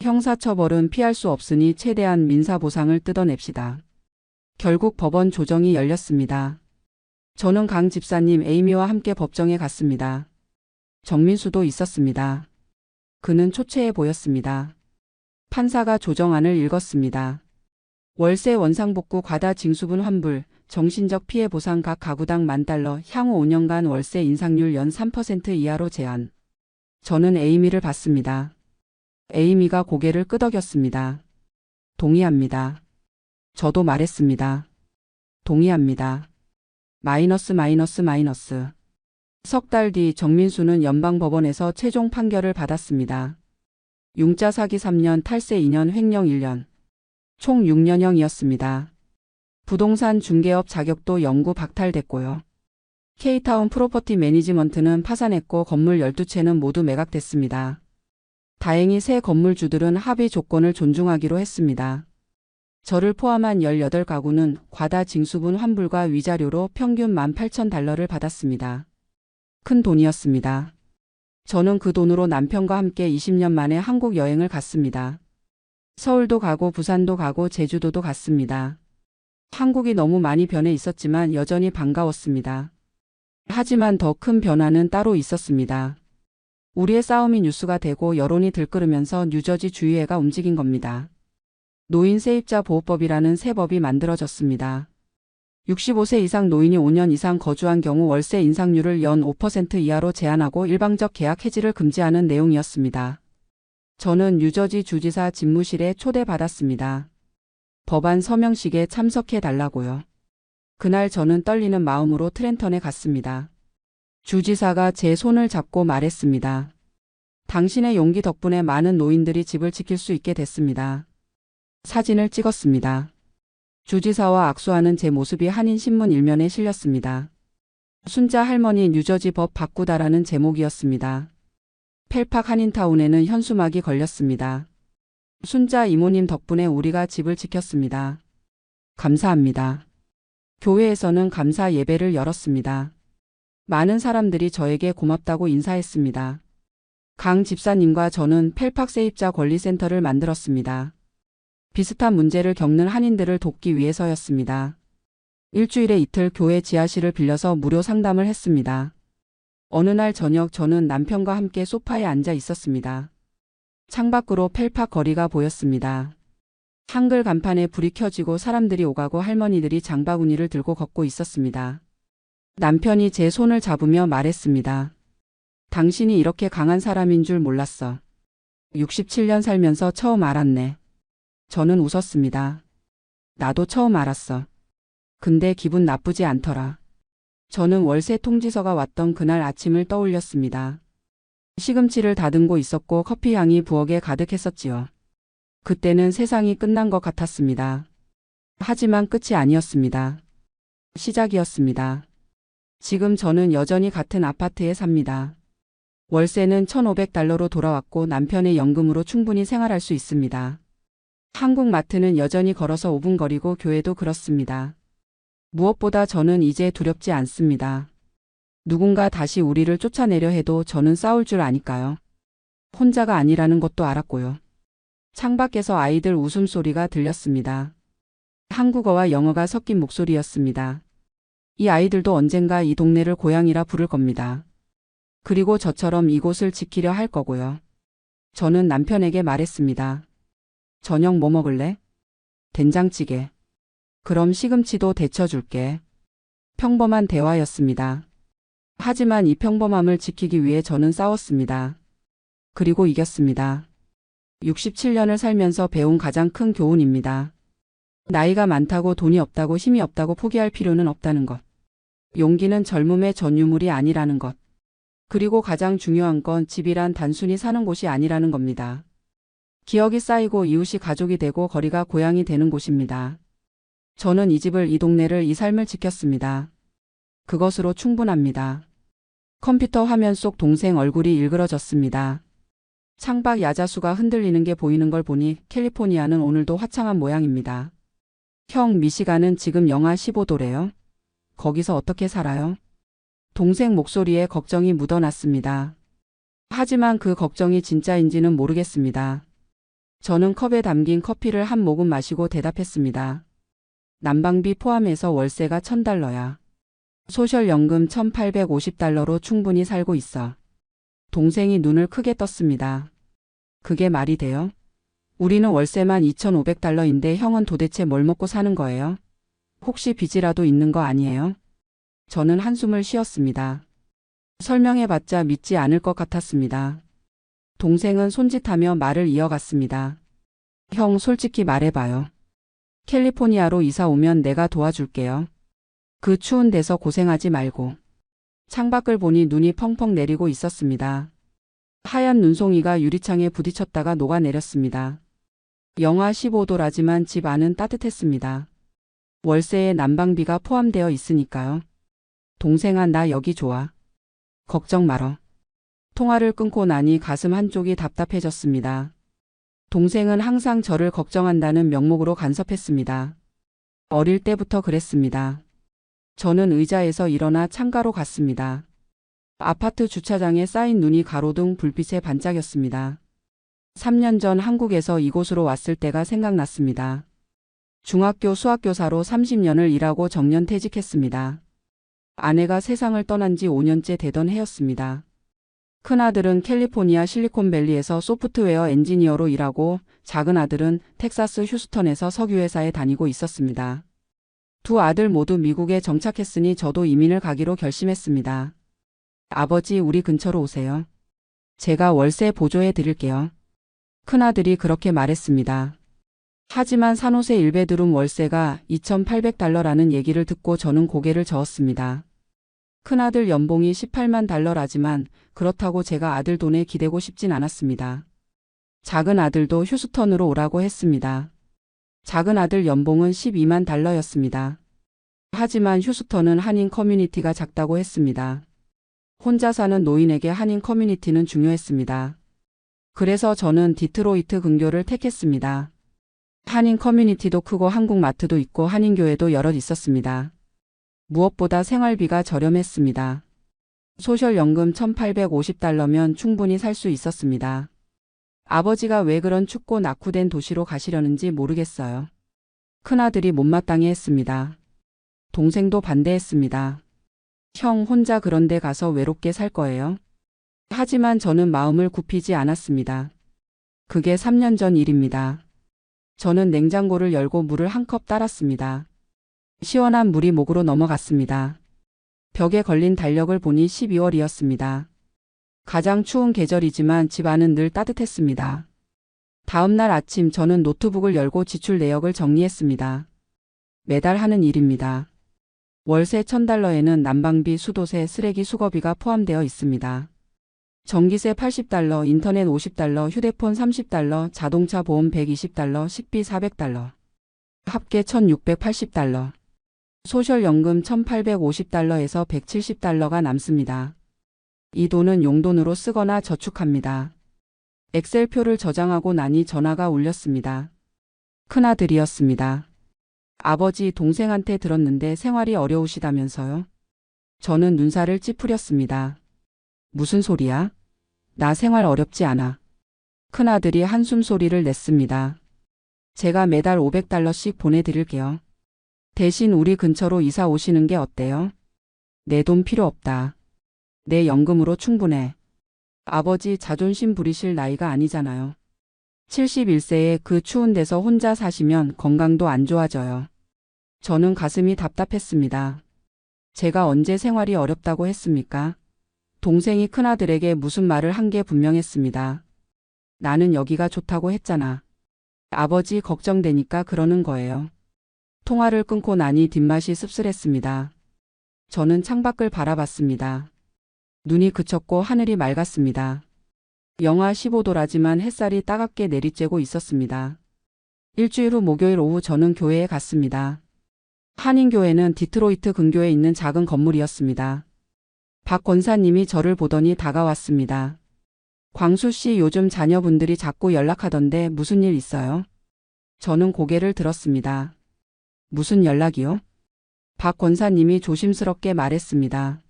형사처벌은 피할 수 없으니 최대한 민사보상을 뜯어냅시다. 결국 법원 조정이 열렸습니다. 저는 강 집사님 에이미와 함께 법정에 갔습니다. 정민수도 있었습니다. 그는 초췌해 보였습니다. 판사가 조정안을 읽었습니다. 월세 원상복구 과다 징수분 환불, 정신적 피해 보상 각 가구당 $10,000, 향후 5년간 월세 인상률 연 3% 이하로 제한. 저는 에이미를 봤습니다. 에이미가 고개를 끄덕였습니다. 동의합니다. 저도 말했습니다. 동의합니다. 마이너스. 석 달 뒤 정민수는 연방법원에서 최종 판결을 받았습니다. 융자 사기 3년, 탈세 2년, 횡령 1년. 총 6년형이었습니다. 부동산 중개업 자격도 영구 박탈됐고요. K타운 프로퍼티 매니지먼트는 파산했고 건물 12채는 모두 매각됐습니다. 다행히 새 건물주들은 합의 조건을 존중하기로 했습니다. 저를 포함한 18가구는 과다 징수분 환불과 위자료로 평균 $18,000를 받았습니다. 큰 돈이었습니다. 저는 그 돈으로 남편과 함께 20년 만에 한국 여행을 갔습니다. 서울도 가고 부산도 가고 제주도도 갔습니다. 한국이 너무 많이 변해 있었지만 여전히 반가웠습니다. 하지만 더 큰 변화는 따로 있었습니다. 우리의 싸움이 뉴스가 되고 여론이 들끓으면서 뉴저지 주의회가 움직인 겁니다. 노인 세입자 보호법이라는 새 법이 만들어졌습니다. 65세 이상 노인이 5년 이상 거주한 경우 월세 인상률을 연 5% 이하로 제한하고 일방적 계약 해지를 금지하는 내용이었습니다. 저는 뉴저지 주지사 집무실에 초대받았습니다. 법안 서명식에 참석해 달라고요. 그날 저는 떨리는 마음으로 트렌턴에 갔습니다. 주지사가 제 손을 잡고 말했습니다. 당신의 용기 덕분에 많은 노인들이 집을 지킬 수 있게 됐습니다. 사진을 찍었습니다. 주지사와 악수하는 제 모습이 한인신문 일면에 실렸습니다. 순자 할머니 뉴저지 법 바꾸다라는 제목이었습니다. 펠팍 한인타운에는 현수막이 걸렸습니다. 순자 이모님 덕분에 우리가 집을 지켰습니다. 감사합니다. 교회에서는 감사 예배를 열었습니다. 많은 사람들이 저에게 고맙다고 인사했습니다. 강 집사님과 저는 펠팍 세입자 권리센터를 만들었습니다. 비슷한 문제를 겪는 한인들을 돕기 위해서였습니다. 일주일에 이틀 교회 지하실을 빌려서 무료 상담을 했습니다. 어느 날 저녁 저는 남편과 함께 소파에 앉아 있었습니다. 창밖으로 펠팍 거리가 보였습니다. 한글 간판에 불이 켜지고 사람들이 오가고 할머니들이 장바구니를 들고 걷고 있었습니다. 남편이 제 손을 잡으며 말했습니다. 당신이 이렇게 강한 사람인 줄 몰랐어. 67년 살면서 처음 알았네. 저는 웃었습니다. 나도 처음 알았어. 근데 기분 나쁘지 않더라. 저는 월세 통지서가 왔던 그날 아침을 떠올렸습니다. 시금치를 다듬고 있었고 커피 향이 부엌에 가득했었지요. 그때는 세상이 끝난 것 같았습니다. 하지만 끝이 아니었습니다. 시작이었습니다. 지금 저는 여전히 같은 아파트에 삽니다. 월세는 $1,500로 돌아왔고 남편의 연금으로 충분히 생활할 수 있습니다. 한국 마트는 여전히 걸어서 5분 거리고 교회도 그렇습니다. 무엇보다 저는 이제 두렵지 않습니다. 누군가 다시 우리를 쫓아내려 해도 저는 싸울 줄 아니까요. 혼자가 아니라는 것도 알았고요. 창밖에서 아이들 웃음소리가 들렸습니다. 한국어와 영어가 섞인 목소리였습니다. 이 아이들도 언젠가 이 동네를 고향이라 부를 겁니다. 그리고 저처럼 이곳을 지키려 할 거고요. 저는 남편에게 말했습니다. 저녁 뭐 먹을래? 된장찌개. 그럼 시금치도 데쳐줄게. 평범한 대화였습니다. 하지만 이 평범함을 지키기 위해 저는 싸웠습니다. 그리고 이겼습니다. 67년을 살면서 배운 가장 큰 교훈입니다. 나이가 많다고 돈이 없다고 힘이 없다고 포기할 필요는 없다는 것. 용기는 젊음의 전유물이 아니라는 것. 그리고 가장 중요한 건 집이란 단순히 사는 곳이 아니라는 겁니다. 기억이 쌓이고 이웃이 가족이 되고 거리가 고향이 되는 곳입니다. 저는 이 집을, 이 동네를, 이 삶을 지켰습니다. 그것으로 충분합니다. 컴퓨터 화면 속 동생 얼굴이 일그러졌습니다. 창밖 야자수가 흔들리는 게 보이는 걸 보니 캘리포니아는 오늘도 화창한 모양입니다. 형, 미시간은 지금 영하 15도래요? 거기서 어떻게 살아요? 동생 목소리에 걱정이 묻어났습니다. 하지만 그 걱정이 진짜인지는 모르겠습니다. 저는 컵에 담긴 커피를 한 모금 마시고 대답했습니다. 난방비 포함해서 월세가 $1,000야. 소셜연금 $1,850로 충분히 살고 있어. 동생이 눈을 크게 떴습니다. 그게 말이 돼요? 우리는 월세만 $2,500인데 형은 도대체 뭘 먹고 사는 거예요? 혹시 빚이라도 있는 거 아니에요? 저는 한숨을 쉬었습니다. 설명해봤자 믿지 않을 것 같았습니다. 동생은 손짓하며 말을 이어갔습니다. 형, 솔직히 말해봐요. 캘리포니아로 이사 오면 내가 도와줄게요. 그 추운 데서 고생하지 말고. 창밖을 보니 눈이 펑펑 내리고 있었습니다. 하얀 눈송이가 유리창에 부딪혔다가 녹아내렸습니다. 영하 15도라지만 집 안은 따뜻했습니다. 월세에 난방비가 포함되어 있으니까요. 동생아, 나 여기 좋아. 걱정 말어. 통화를 끊고 나니 가슴 한쪽이 답답해졌습니다. 동생은 항상 저를 걱정한다는 명목으로 간섭했습니다. 어릴 때부터 그랬습니다. 저는 의자에서 일어나 창가로 갔습니다. 아파트 주차장에 쌓인 눈이 가로등 불빛에 반짝였습니다. 3년 전 한국에서 이곳으로 왔을 때가 생각났습니다. 중학교 수학교사로 30년을 일하고 정년 퇴직했습니다. 아내가 세상을 떠난 지 5년째 되던 해였습니다. 큰아들은 캘리포니아 실리콘밸리에서 소프트웨어 엔지니어로 일하고 작은 아들은 텍사스 휴스턴에서 석유회사에 다니고 있었습니다. 두 아들 모두 미국에 정착했으니 저도 이민을 가기로 결심했습니다. 아버지, 우리 근처로 오세요. 제가 월세 보조해 드릴게요. 큰아들이 그렇게 말했습니다. 하지만 산호세 1베드룸 월세가 $2,800라는 얘기를 듣고 저는 고개를 저었습니다. 큰아들 연봉이 $18만, 그렇다고 제가 아들 돈에 기대고 싶진 않았습니다. 작은 아들도 휴스턴으로 오라고 했습니다. 작은 아들 연봉은 $12만. 하지만 휴스턴은 한인 커뮤니티가 작다고 했습니다. 혼자 사는 노인에게 한인 커뮤니티는 중요했습니다. 그래서 저는 디트로이트 근교를 택했습니다. 한인 커뮤니티도 크고 한국 마트도 있고 한인교회도 여럿 있었습니다. 무엇보다 생활비가 저렴했습니다. 소셜연금 $1,850면 충분히 살 수 있었습니다. 아버지가 왜 그런 춥고 낙후된 도시로 가시려는지 모르겠어요. 큰아들이 못마땅해 했습니다. 동생도 반대했습니다. 형, 혼자 그런 데 가서 외롭게 살 거예요? 하지만 저는 마음을 굽히지 않았습니다. 그게 3년 전 일입니다. 저는 냉장고를 열고 물을 한 컵 따랐습니다. 시원한 물이 목으로 넘어갔습니다. 벽에 걸린 달력을 보니 12월이었습니다. 가장 추운 계절이지만 집 안은 늘 따뜻했습니다. 다음 날 아침 저는 노트북을 열고 지출 내역을 정리했습니다. 매달 하는 일입니다. 월세 $1,000에는 난방비, 수도세, 쓰레기 수거비가 포함되어 있습니다. 전기세 $80, 인터넷 $50, 휴대폰 $30, 자동차 보험 $120, 식비 $400. 합계 $1,680. 소셜연금 $1,850에서 $170가 남습니다. 이 돈은 용돈으로 쓰거나 저축합니다. 엑셀표를 저장하고 나니 전화가 울렸습니다. 큰아들이었습니다. 아버지, 동생한테 들었는데 생활이 어려우시다면서요? 저는 눈살을 찌푸렸습니다. 무슨 소리야? 나 생활 어렵지 않아. 큰아들이 한숨 소리를 냈습니다. 제가 매달 $500씩 보내드릴게요. 대신 우리 근처로 이사 오시는 게 어때요? 내 돈 필요 없다. 내 연금으로 충분해. 아버지, 자존심 부리실 나이가 아니잖아요. 71세에 그 추운 데서 혼자 사시면 건강도 안 좋아져요. 저는 가슴이 답답했습니다. 제가 언제 생활이 어렵다고 했습니까? 동생이 큰아들에게 무슨 말을 한 게 분명했습니다. 나는 여기가 좋다고 했잖아. 아버지, 걱정되니까 그러는 거예요. 통화를 끊고 나니 뒷맛이 씁쓸했습니다. 저는 창밖을 바라봤습니다. 눈이 그쳤고 하늘이 맑았습니다. 영하 15도라지만 햇살이 따갑게 내리쬐고 있었습니다. 일주일 후 목요일 오후 저는 교회에 갔습니다. 한인교회는 디트로이트 근교에 있는 작은 건물이었습니다. 박 권사님이 저를 보더니 다가왔습니다. 광수 씨, 요즘 자녀분들이 자꾸 연락하던데 무슨 일 있어요? 저는 고개를 들었습니다. 무슨 연락이요? 박 권사님이 조심스럽게 말했습니다.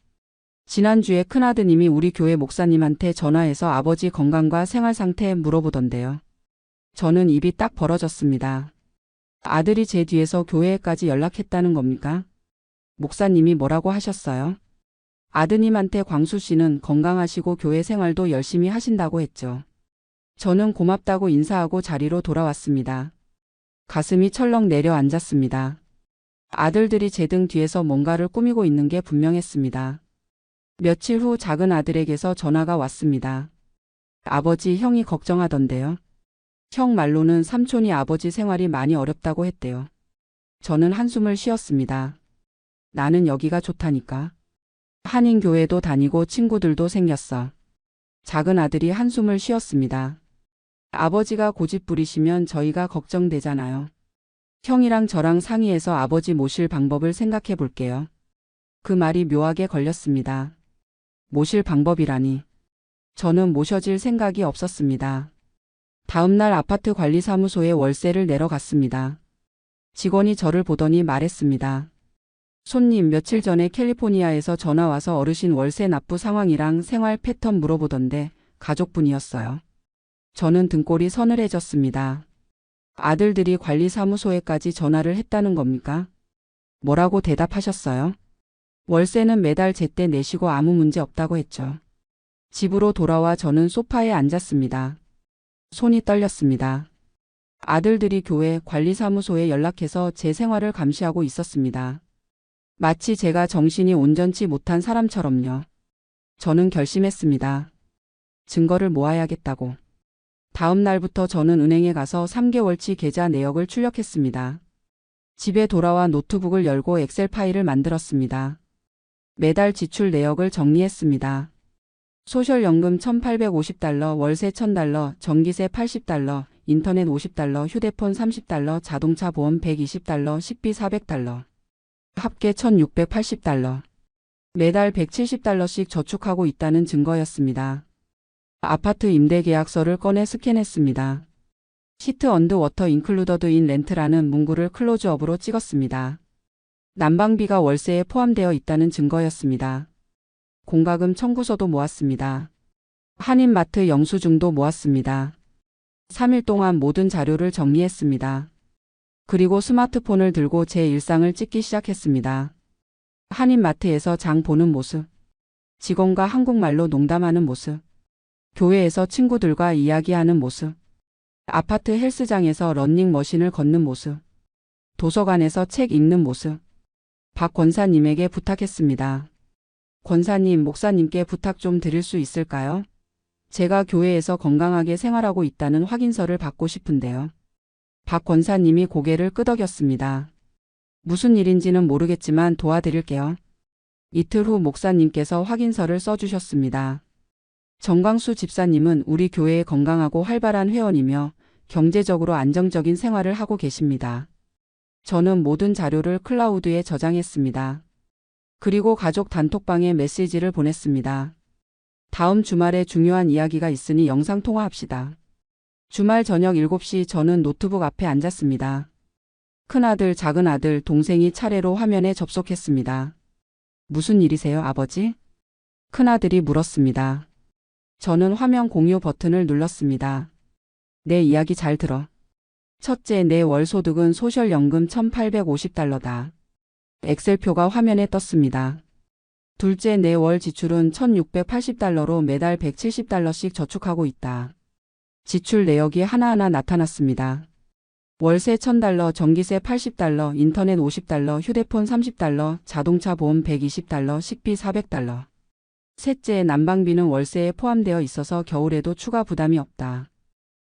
지난주에 큰아드님이 우리 교회 목사님한테 전화해서 아버지 건강과 생활 상태 물어보던데요. 저는 입이 딱 벌어졌습니다. 아들이 제 뒤에서 교회에까지 연락했다는 겁니까? 목사님이 뭐라고 하셨어요? 아드님한테 광수 씨는 건강하시고 교회 생활도 열심히 하신다고 했죠. 저는 고맙다고 인사하고 자리로 돌아왔습니다. 가슴이 철렁 내려앉았습니다. 아들들이 제 등 뒤에서 뭔가를 꾸미고 있는 게 분명했습니다. 며칠 후 작은 아들에게서 전화가 왔습니다. 아버지, 형이 걱정하던데요. 형 말로는 삼촌이 아버지 생활이 많이 어렵다고 했대요. 저는 한숨을 쉬었습니다. 나는 여기가 좋다니까. 한인교회도 다니고 친구들도 생겼어. 작은 아들이 한숨을 쉬었습니다. 아버지가 고집 부리시면 저희가 걱정되잖아요. 형이랑 저랑 상의해서 아버지 모실 방법을 생각해 볼게요. 그 말이 묘하게 걸렸습니다. 모실 방법이라니. 저는 모셔질 생각이 없었습니다. 다음 날 아파트 관리사무소에 월세를 내러 갔습니다. 직원이 저를 보더니 말했습니다. 손님, 며칠 전에 캘리포니아에서 전화 와서 어르신 월세 납부 상황이랑 생활 패턴 물어보던데 가족분이었어요. 저는 등골이 서늘해졌습니다. 아들들이 관리사무소에까지 전화를 했다는 겁니까? 뭐라고 대답하셨어요? 월세는 매달 제때 내시고 아무 문제 없다고 했죠. 집으로 돌아와 저는 소파에 앉았습니다. 손이 떨렸습니다. 아들들이 교회 관리사무소에 연락해서 제 생활을 감시하고 있었습니다. 마치 제가 정신이 온전치 못한 사람처럼요. 저는 결심했습니다. 증거를 모아야겠다고. 다음 날부터 저는 은행에 가서 3개월치 계좌 내역을 출력했습니다. 집에 돌아와 노트북을 열고 엑셀 파일을 만들었습니다. 매달 지출 내역을 정리했습니다. 소셜연금 $1,850, 월세 $1,000, 전기세 $80, 인터넷 $50, 휴대폰 $30, 자동차 보험 $120, 식비 $400, 합계 $1,680. 매달 $170씩 저축하고 있다는 증거였습니다. 아파트 임대 계약서를 꺼내 스캔했습니다. 히트 언드 워터 인클루더드 인 렌트라는 문구를 클로즈업으로 찍었습니다. 난방비가 월세에 포함되어 있다는 증거였습니다. 공과금 청구서도 모았습니다. 한인마트 영수증도 모았습니다. 3일 동안 모든 자료를 정리했습니다. 그리고 스마트폰을 들고 제 일상을 찍기 시작했습니다. 한인마트에서 장 보는 모습, 직원과 한국말로 농담하는 모습, 교회에서 친구들과 이야기하는 모습, 아파트 헬스장에서 러닝머신을 걷는 모습, 도서관에서 책 읽는 모습. 박 권사님에게 부탁했습니다. 권사님, 목사님께 부탁 좀 드릴 수 있을까요? 제가 교회에서 건강하게 생활하고 있다는 확인서를 받고 싶은데요. 박 권사님이 고개를 끄덕였습니다. 무슨 일인지는 모르겠지만 도와드릴게요. 이틀 후 목사님께서 확인서를 써주셨습니다. 정광수 집사님은 우리 교회의 건강하고 활발한 회원이며 경제적으로 안정적인 생활을 하고 계십니다. 저는 모든 자료를 클라우드에 저장했습니다. 그리고 가족 단톡방에 메시지를 보냈습니다. 다음 주말에 중요한 이야기가 있으니 영상통화합시다. 주말 저녁 7시 저는 노트북 앞에 앉았습니다. 큰아들, 작은아들, 동생이 차례로 화면에 접속했습니다. 무슨 일이세요, 아버지? 큰아들이 물었습니다. 저는 화면 공유 버튼을 눌렀습니다. 내 이야기 잘 들어. 첫째, 내 월 소득은 소셜연금 $1,850다. 엑셀표가 화면에 떴습니다. 둘째, 내 월 지출은 $1,680로 매달 $170씩 저축하고 있다. 지출 내역이 하나하나 나타났습니다. 월세 $1,000, 전기세 $80, 인터넷 $50, 휴대폰 $30, 자동차 보험 $120, 식비 $400. 셋째, 난방비는 월세에 포함되어 있어서 겨울에도 추가 부담이 없다.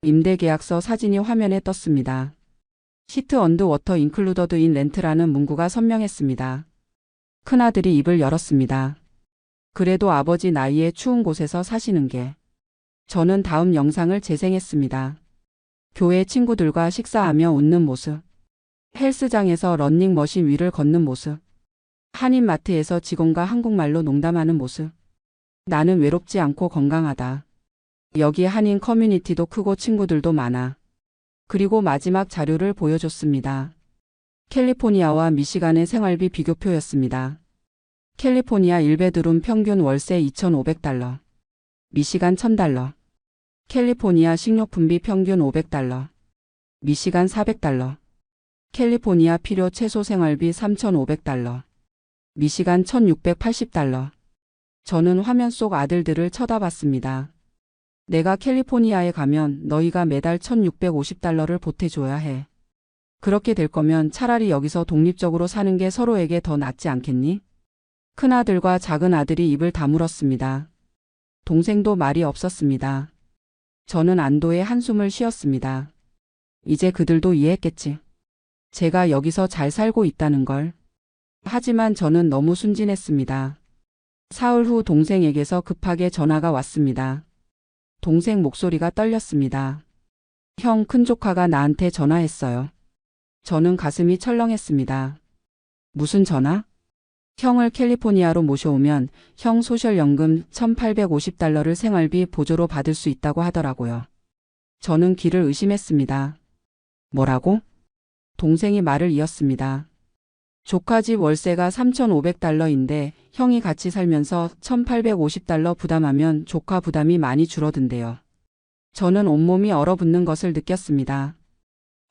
임대계약서 사진이 화면에 떴습니다. 히트 언드 워터 인클루더드 인 렌트라는 문구가 선명했습니다. 큰아들이 입을 열었습니다. 그래도 아버지 나이에 추운 곳에서 사시는 게. 저는 다음 영상을 재생했습니다. 교회 친구들과 식사하며 웃는 모습. 헬스장에서 러닝머신 위를 걷는 모습. 한인마트에서 직원과 한국말로 농담하는 모습. 나는 외롭지 않고 건강하다. 여기 한인 커뮤니티도 크고 친구들도 많아. 그리고 마지막 자료를 보여줬습니다. 캘리포니아와 미시간의 생활비 비교표였습니다. 캘리포니아 1베드룸 평균 월세 $2,500. 미시간 $1,000. 캘리포니아 식료품비 평균 $500. 미시간 $400. 캘리포니아 필요 최소 생활비 $3,500. 미시간 $1,680. 저는 화면 속 아들들을 쳐다봤습니다. 내가 캘리포니아에 가면 너희가 매달 $1,650를 보태줘야 해. 그렇게 될 거면 차라리 여기서 독립적으로 사는 게 서로에게 더 낫지 않겠니? 큰아들과 작은아들이 입을 다물었습니다. 동생도 말이 없었습니다. 저는 안도의 한숨을 쉬었습니다. 이제 그들도 이해했겠지. 제가 여기서 잘 살고 있다는 걸. 하지만 저는 너무 순진했습니다. 사흘 후 동생에게서 급하게 전화가 왔습니다. 동생 목소리가 떨렸습니다. 형, 큰조카가 나한테 전화했어요. 저는 가슴이 철렁했습니다. 무슨 전화? 형을 캘리포니아로 모셔오면 형 소셜연금 $1,850를 생활비 보조로 받을 수 있다고 하더라고요. 저는 귀를 의심했습니다. 뭐라고? 동생이 말을 이었습니다. 조카 집 월세가 $3,500인데 형이 같이 살면서 $1,850 부담하면 조카 부담이 많이 줄어든대요. 저는 온몸이 얼어붙는 것을 느꼈습니다.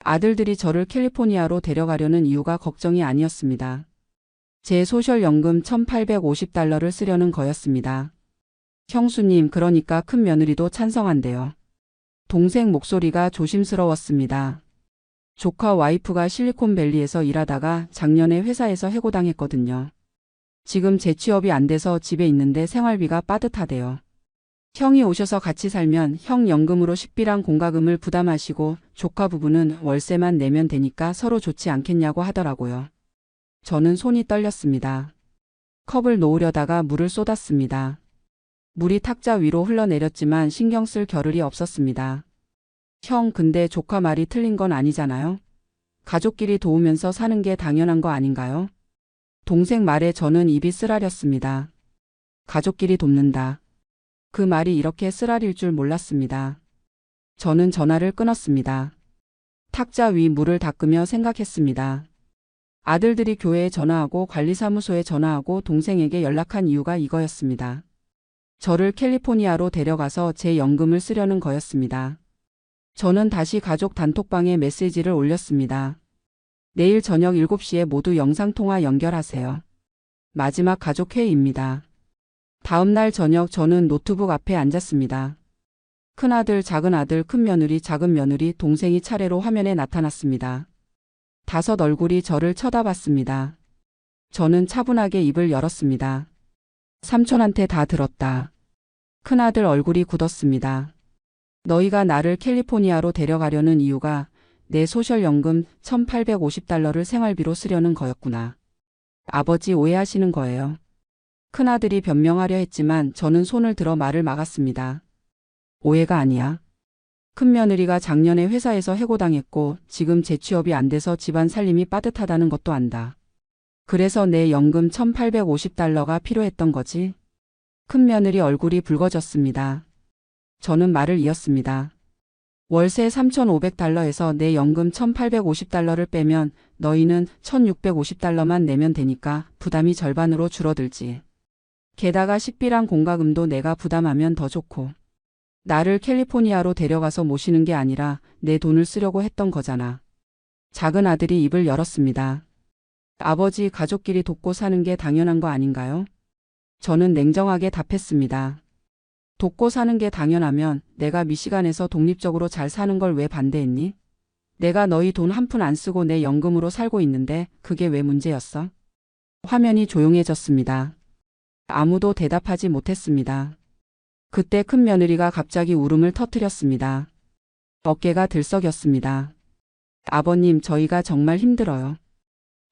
아들들이 저를 캘리포니아로 데려가려는 이유가 걱정이 아니었습니다. 제 소셜연금 $1,850를 쓰려는 거였습니다. 형수님, 그러니까 큰 며느리도 찬성한대요. 동생 목소리가 조심스러웠습니다. 조카 와이프가 실리콘밸리에서 일하다가 작년에 회사에서 해고당했거든요. 지금 재취업이 안 돼서 집에 있는데 생활비가 빠듯하대요. 형이 오셔서 같이 살면 형 연금으로 식비랑 공과금을 부담하시고 조카 부부는 월세만 내면 되니까 서로 좋지 않겠냐고 하더라고요. 저는 손이 떨렸습니다. 컵을 놓으려다가 물을 쏟았습니다. 물이 탁자 위로 흘러내렸지만 신경 쓸 겨를이 없었습니다. 형, 근데 조카 말이 틀린 건 아니잖아요? 가족끼리 도우면서 사는 게 당연한 거 아닌가요? 동생 말에 저는 입이 쓰라렸습니다. 가족끼리 돕는다. 그 말이 이렇게 쓰라릴 줄 몰랐습니다. 저는 전화를 끊었습니다. 탁자 위 물을 닦으며 생각했습니다. 아들들이 교회에 전화하고 관리사무소에 전화하고 동생에게 연락한 이유가 이거였습니다. 저를 캘리포니아로 데려가서 제 연금을 쓰려는 거였습니다. 저는 다시 가족 단톡방에 메시지를 올렸습니다. 내일 저녁 7시에 모두 영상통화 연결하세요. 마지막 가족 회의입니다. 다음 날 저녁 저는 노트북 앞에 앉았습니다. 큰아들, 작은아들, 큰며느리, 작은며느리, 동생이 차례로 화면에 나타났습니다. 5 얼굴이 저를 쳐다봤습니다. 저는 차분하게 입을 열었습니다. 삼촌한테 다 들었다. 큰아들 얼굴이 굳었습니다. 너희가 나를 캘리포니아로 데려가려는 이유가 내 소셜연금 $1,850를 생활비로 쓰려는 거였구나. 아버지 오해하시는 거예요. 큰아들이 변명하려 했지만 저는 손을 들어 말을 막았습니다. 오해가 아니야. 큰며느리가 작년에 회사에서 해고당했고 지금 재취업이 안 돼서 집안 살림이 빠듯하다는 것도 안다. 그래서 내 연금 $1,850가 필요했던 거지. 큰며느리 얼굴이 붉어졌습니다. 저는 말을 이었습니다. 월세 $3,500에서 내 연금 $1,850를 빼면 너희는 $1,650만 내면 되니까 부담이 절반으로 줄어들지. 게다가 식비랑 공과금도 내가 부담하면 더 좋고. 나를 캘리포니아로 데려가서 모시는 게 아니라 내 돈을 쓰려고 했던 거잖아. 작은 아들이 입을 열었습니다. 아버지, 가족끼리 돕고 사는 게 당연한 거 아닌가요? 저는 냉정하게 답했습니다. 돕고 사는 게 당연하면 내가 미시간에서 독립적으로 잘 사는 걸 왜 반대했니? 내가 너희 돈 한 푼 안 쓰고 내 연금으로 살고 있는데 그게 왜 문제였어? 화면이 조용해졌습니다. 아무도 대답하지 못했습니다. 그때 큰며느리가 갑자기 울음을 터뜨렸습니다. 어깨가 들썩였습니다. 아버님, 저희가 정말 힘들어요.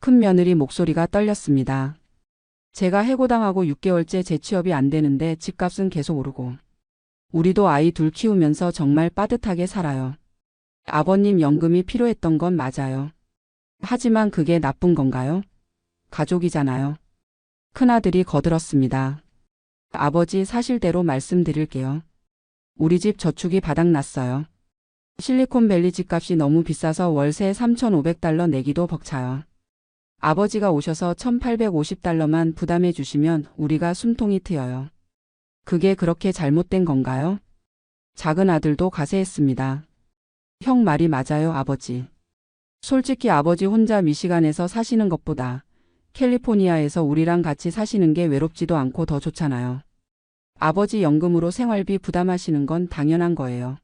큰며느리 목소리가 떨렸습니다. 제가 해고당하고 6개월째 재취업이 안 되는데 집값은 계속 오르고. 우리도 아이 둘 키우면서 정말 빠듯하게 살아요. 아버님 연금이 필요했던 건 맞아요. 하지만 그게 나쁜 건가요? 가족이잖아요. 큰아들이 거들었습니다. 아버지, 사실대로 말씀드릴게요. 우리 집 저축이 바닥났어요. 실리콘밸리 집값이 너무 비싸서 월세 3,500달러 내기도 벅차요. 아버지가 오셔서 1,850달러만 부담해 주시면 우리가 숨통이 트여요. 그게 그렇게 잘못된 건가요? 작은 아들도 가세했습니다. 형 말이 맞아요, 아버지. 솔직히 아버지 혼자 미시간에서 사시는 것보다 캘리포니아에서 우리랑 같이 사시는 게 외롭지도 않고 더 좋잖아요. 아버지 연금으로 생활비 부담하시는 건 당연한 거예요.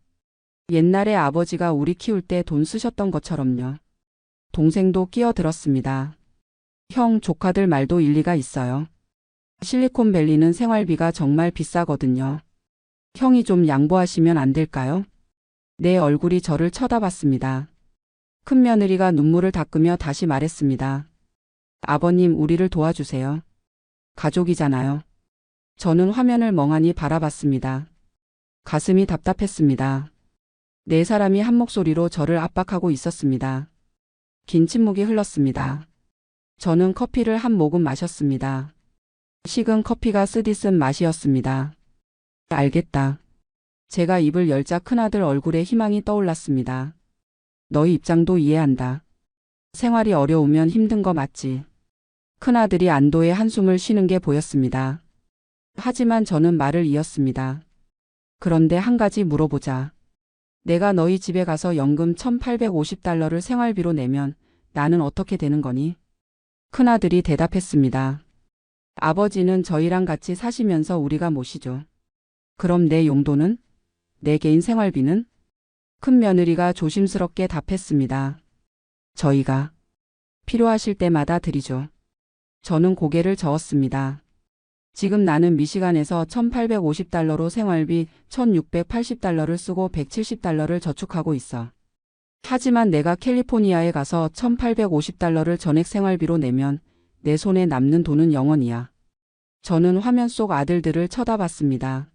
옛날에 아버지가 우리 키울 때 돈 쓰셨던 것처럼요. 동생도 끼어들었습니다. 형, 조카들 말도 일리가 있어요. 실리콘밸리는 생활비가 정말 비싸거든요. 형이 좀 양보하시면 안 될까요? 내 얼굴이 저를 쳐다봤습니다. 큰며느리가 눈물을 닦으며 다시 말했습니다. 아버님, 우리를 도와주세요. 가족이잖아요. 저는 화면을 멍하니 바라봤습니다. 가슴이 답답했습니다. 네 사람이 한 목소리로 저를 압박하고 있었습니다. 긴 침묵이 흘렀습니다. 저는 커피를 한 모금 마셨습니다. 식은 커피가 쓰디쓴 맛이었습니다. 알겠다. 제가 입을 열자 큰아들 얼굴에 희망이 떠올랐습니다. 너희 입장도 이해한다. 생활이 어려우면 힘든 거 맞지. 큰아들이 안도의 한숨을 쉬는 게 보였습니다. 하지만 저는 말을 이었습니다. 그런데 한 가지 물어보자. 내가 너희 집에 가서 연금 1,850달러를 생활비로 내면 나는 어떻게 되는 거니? 큰아들이 대답했습니다. 아버지는 저희랑 같이 사시면서 우리가 모시죠. 그럼 내 용돈은? 내 개인 생활비는? 큰며느리가 조심스럽게 답했습니다. 저희가 필요하실 때마다 드리죠. 저는 고개를 저었습니다. 지금 나는 미시간에서 1,850달러로 생활비 1,680달러를 쓰고 170달러를 저축하고 있어. 하지만 내가 캘리포니아에 가서 1,850달러를 전액 생활비로 내면 내 손에 남는 돈은 0원이야. 저는 화면 속 아들들을 쳐다봤습니다.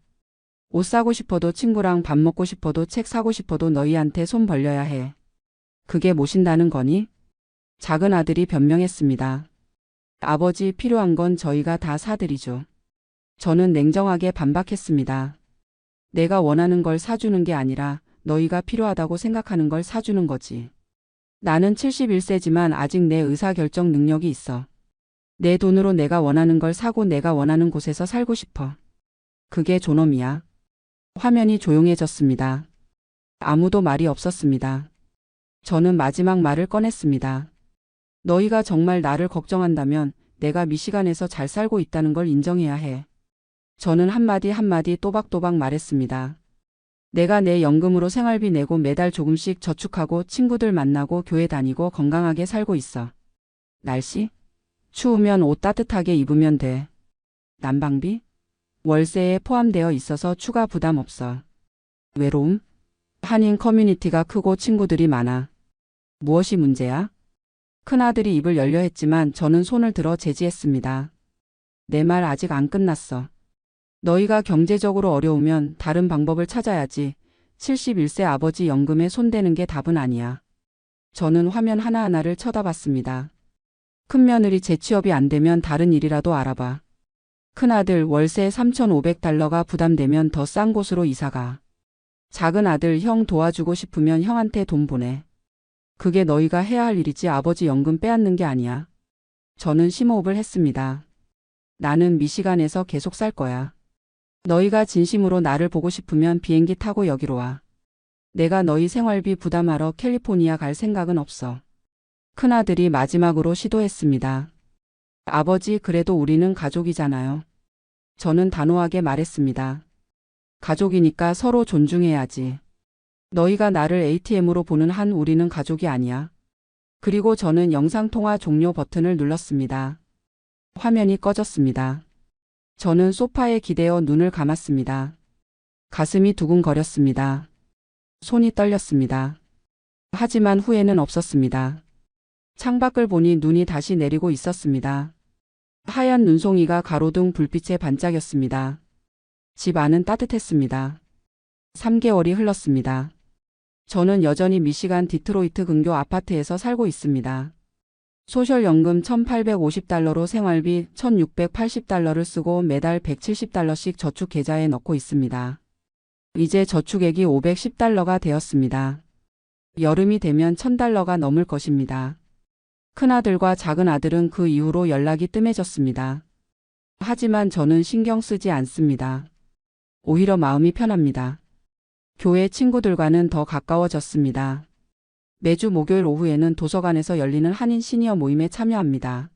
옷 사고 싶어도 친구랑 밥 먹고 싶어도 책 사고 싶어도 너희한테 손 벌려야 해. 그게 모신다는 거니? 작은 아들이 변명했습니다. 아버지, 필요한 건 저희가 다 사드리죠. 저는 냉정하게 반박했습니다. 내가 원하는 걸 사주는 게 아니라 너희가 필요하다고 생각하는 걸 사주는 거지. 나는 71세지만 아직 내 의사결정 능력이 있어. 내 돈으로 내가 원하는 걸 사고 내가 원하는 곳에서 살고 싶어. 그게 존엄이야. 화면이 조용해졌습니다. 아무도 말이 없었습니다. 저는 마지막 말을 꺼냈습니다. 너희가 정말 나를 걱정한다면 내가 미시간에서 잘 살고 있다는 걸 인정해야 해. 저는 한마디 한마디 또박또박 말했습니다. 내가 내 연금으로 생활비 내고 매달 조금씩 저축하고 친구들 만나고 교회 다니고 건강하게 살고 있어. 날씨? 추우면 옷 따뜻하게 입으면 돼. 난방비? 월세에 포함되어 있어서 추가 부담 없어. 외로움? 한인 커뮤니티가 크고 친구들이 많아. 무엇이 문제야? 큰아들이 입을 열려 했지만 저는 손을 들어 제지했습니다. 내 말 아직 안 끝났어. 너희가 경제적으로 어려우면 다른 방법을 찾아야지. 71세 아버지 연금에 손대는 게 답은 아니야. 저는 화면 하나하나를 쳐다봤습니다. 큰며느리 재취업이 안 되면 다른 일이라도 알아봐. 큰아들 월세 3,500달러가 부담되면 더 싼 곳으로 이사가. 작은 아들, 형 도와주고 싶으면 형한테 돈 보내. 그게 너희가 해야 할 일이지 아버지 연금 빼앗는 게 아니야. 저는 심호흡을 했습니다. 나는 미시간에서 계속 살 거야. 너희가 진심으로 나를 보고 싶으면 비행기 타고 여기로 와. 내가 너희 생활비 부담하러 캘리포니아 갈 생각은 없어. 큰아들이 마지막으로 시도했습니다. 아버지, 그래도 우리는 가족이잖아요. 저는 단호하게 말했습니다. 가족이니까 서로 존중해야지. 너희가 나를 ATM으로 보는 한 우리는 가족이 아니야. 그리고 저는 영상통화 종료 버튼을 눌렀습니다. 화면이 꺼졌습니다. 저는 소파에 기대어 눈을 감았습니다. 가슴이 두근거렸습니다. 손이 떨렸습니다. 하지만 후회는 없었습니다. 창밖을 보니 눈이 다시 내리고 있었습니다. 하얀 눈송이가 가로등 불빛에 반짝였습니다. 집 안은 따뜻했습니다. 3개월이 흘렀습니다. 저는 여전히 미시간 디트로이트 근교 아파트에서 살고 있습니다. 소셜연금 1,850달러로 생활비 1,680달러를 쓰고 매달 170달러씩 저축 계좌에 넣고 있습니다. 이제 저축액이 510달러가 되었습니다. 여름이 되면 1,000달러가 넘을 것입니다. 큰아들과 작은아들은 그 이후로 연락이 뜸해졌습니다. 하지만 저는 신경 쓰지 않습니다. 오히려 마음이 편합니다. 교회 친구들과는 더 가까워졌습니다. 매주 목요일 오후에는 도서관에서 열리는 한인 시니어 모임에 참여합니다.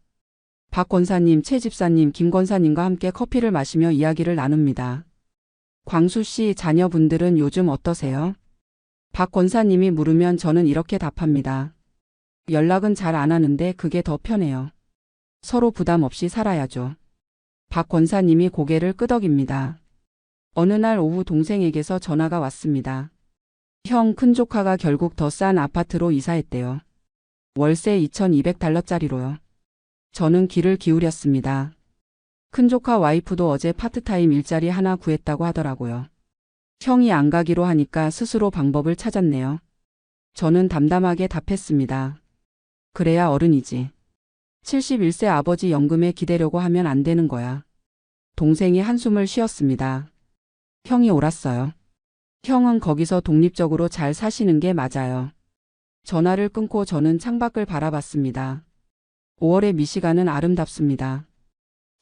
박 권사님, 최 집사님, 김 권사님과 함께 커피를 마시며 이야기를 나눕니다. 광수 씨, 자녀분들은 요즘 어떠세요? 박 권사님이 물으면 저는 이렇게 답합니다. 연락은 잘 안 하는데 그게 더 편해요. 서로 부담 없이 살아야죠. 박 권사님이 고개를 끄덕입니다. 어느 날 오후 동생에게서 전화가 왔습니다. 형, 큰조카가 결국 더 싼 아파트로 이사했대요. 월세 2,200달러짜리로요. 저는 귀를 기울였습니다. 큰조카 와이프도 어제 파트타임 일자리 하나 구했다고 하더라고요. 형이 안 가기로 하니까 스스로 방법을 찾았네요. 저는 담담하게 답했습니다. 그래야 어른이지. 71세 아버지 연금에 기대려고 하면 안 되는 거야. 동생이 한숨을 쉬었습니다. 형이 옳았어요. 형은 거기서 독립적으로 잘 사시는 게 맞아요. 전화를 끊고 저는 창밖을 바라봤습니다. 5월의 미시간은 아름답습니다.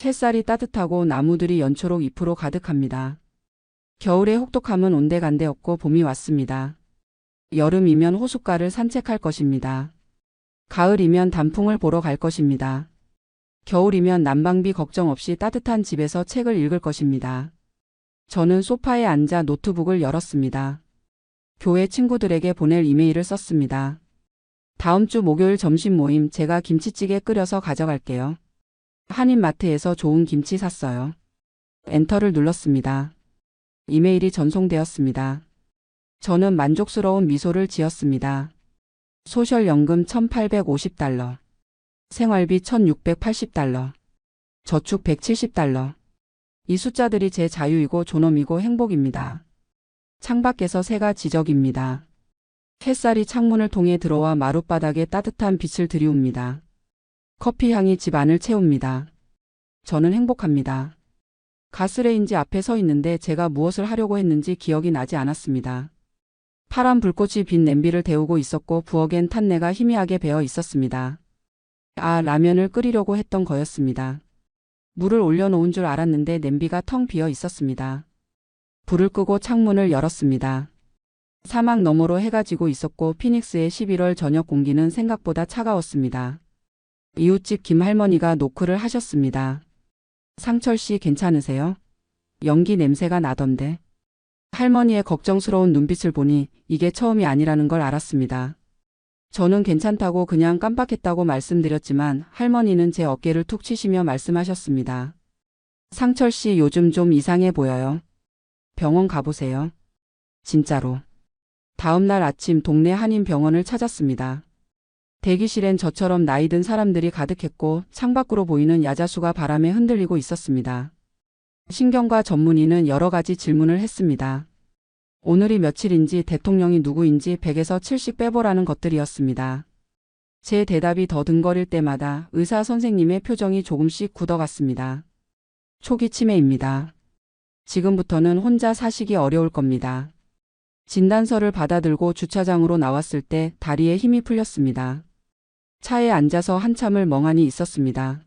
햇살이 따뜻하고 나무들이 연초록 잎으로 가득합니다. 겨울의 혹독함은 온데간데 없고 봄이 왔습니다. 여름이면 호숫가를 산책할 것입니다. 가을이면 단풍을 보러 갈 것입니다. 겨울이면 난방비 걱정 없이 따뜻한 집에서 책을 읽을 것입니다. 저는 소파에 앉아 노트북을 열었습니다. 교회 친구들에게 보낼 이메일을 썼습니다. 다음 주 목요일 점심 모임 제가 김치찌개 끓여서 가져갈게요. 한인마트에서 좋은 김치 샀어요. 엔터를 눌렀습니다. 이메일이 전송되었습니다. 저는 만족스러운 미소를 지었습니다. 소셜연금 1,850달러, 생활비 1,680달러, 저축 170달러. 이 숫자들이 제 자유이고 존엄이고 행복입니다. 창밖에서 새가 지저귀입니다. 햇살이 창문을 통해 들어와 마룻바닥에 따뜻한 빛을 들이웁니다. 커피 향이 집 안을 채웁니다. 저는 행복합니다. 가스레인지 앞에 서 있는데 제가 무엇을 하려고 했는지 기억이 나지 않았습니다. 파란 불꽃이 빈 냄비를 데우고 있었고 부엌엔 탄내가 희미하게 배어 있었습니다. 라면을 끓이려고 했던 거였습니다. 물을 올려놓은 줄 알았는데 냄비가 텅 비어 있었습니다. 불을 끄고 창문을 열었습니다. 사막 너머로 해가 지고 있었고 피닉스의 11월 저녁 공기는 생각보다 차가웠습니다. 이웃집 김할머니가 노크를 하셨습니다. 상철 씨 괜찮으세요? 연기 냄새가 나던데. 할머니의 걱정스러운 눈빛을 보니 이게 처음이 아니라는 걸 알았습니다. 저는 괜찮다고 그냥 깜빡했다고 말씀드렸지만 할머니는 제 어깨를 툭 치시며 말씀하셨습니다. 상철 씨 요즘 좀 이상해 보여요. 병원 가보세요. 진짜로. 다음 날 아침 동네 한인병원을 찾았습니다. 대기실엔 저처럼 나이 든 사람들이 가득했고 창밖으로 보이는 야자수가 바람에 흔들리고 있었습니다. 신경과 전문의는 여러 가지 질문을 했습니다. 오늘이 며칠인지 대통령이 누구인지 100에서 7씩 빼보라는 것들이었습니다. 제 대답이 더듬거릴 때마다 의사 선생님의 표정이 조금씩 굳어갔습니다. 초기 치매입니다. 지금부터는 혼자 사시기 어려울 겁니다. 진단서를 받아들고 주차장으로 나왔을 때 다리에 힘이 풀렸습니다. 차에 앉아서 한참을 멍하니 있었습니다.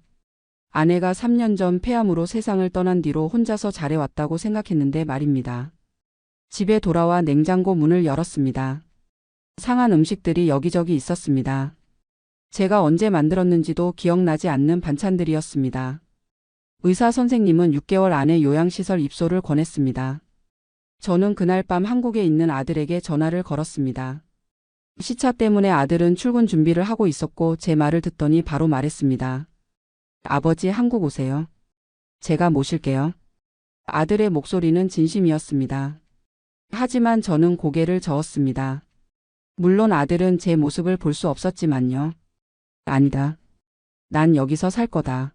아내가 3년 전 폐암으로 세상을 떠난 뒤로 혼자서 잘해왔다고 생각했는데 말입니다. 집에 돌아와 냉장고 문을 열었습니다. 상한 음식들이 여기저기 있었습니다. 제가 언제 만들었는지도 기억나지 않는 반찬들이었습니다. 의사 선생님은 6개월 안에 요양시설 입소를 권했습니다. 저는 그날 밤 한국에 있는 아들에게 전화를 걸었습니다. 시차 때문에 아들은 출근 준비를 하고 있었고 제 말을 듣더니 바로 말했습니다. 아버지 한국 오세요. 제가 모실게요. 아들의 목소리는 진심이었습니다. 하지만 저는 고개를 저었습니다. 물론 아들은 제 모습을 볼 수 없었지만요. 아니다. 난 여기서 살 거다.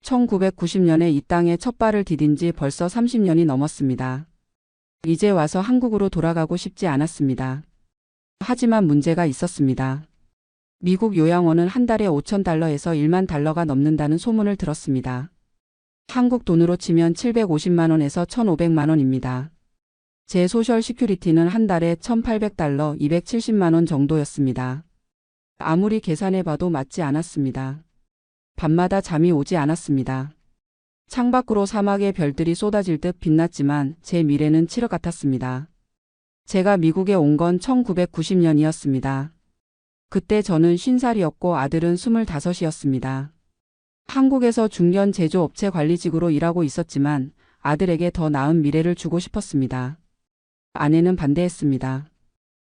1990년에 이 땅에 첫 발을 디딘 지 벌써 30년이 넘었습니다. 이제 와서 한국으로 돌아가고 싶지 않았습니다. 하지만 문제가 있었습니다. 미국 요양원은 한 달에 5,000달러에서 1만 달러가 넘는다는 소문을 들었습니다. 한국 돈으로 치면 750만 원에서 1,500만 원입니다. 제 소셜 시큐리티는 한 달에 1,800달러, 270만 원 정도였습니다. 아무리 계산해봐도 맞지 않았습니다. 밤마다 잠이 오지 않았습니다. 창밖으로 사막의 별들이 쏟아질 듯 빛났지만 제 미래는 칠흑 같았습니다. 제가 미국에 온 건 1990년이었습니다. 그때 저는 50살이었고 아들은 25이었습니다. 한국에서 중견 제조업체 관리직으로 일하고 있었지만 아들에게 더 나은 미래를 주고 싶었습니다. 아내는 반대했습니다.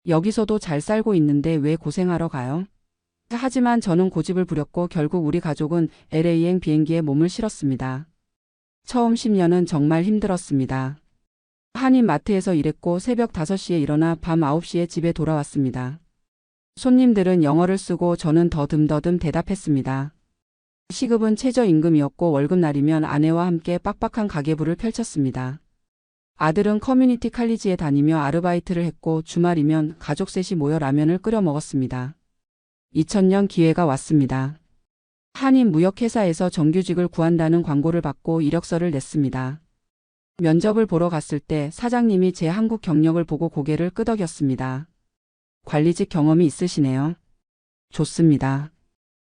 여기서도 잘 살고 있는데 왜 고생하러 가요? 하지만 저는 고집을 부렸고 결국 우리 가족은 LA행 비행기에 몸을 실었습니다. 처음 10년은 정말 힘들었습니다. 한인 마트에서 일했고 새벽 5시에 일어나 밤 9시에 집에 돌아왔습니다. 손님들은 영어를 쓰고 저는 더듬더듬 대답했습니다. 시급은 최저임금이었고 월급날이면 아내와 함께 빡빡한 가계부를 펼쳤습니다. 아들은 커뮤니티 칼리지에 다니며 아르바이트를 했고 주말이면 가족 셋이 모여 라면을 끓여 먹었습니다. 2000년 기회가 왔습니다. 한인 무역회사에서 정규직을 구한다는 광고를 받고 이력서를 냈습니다. 면접을 보러 갔을 때 사장님이 제 한국 경력을 보고 고개를 끄덕였습니다. 관리직 경험이 있으시네요. 좋습니다.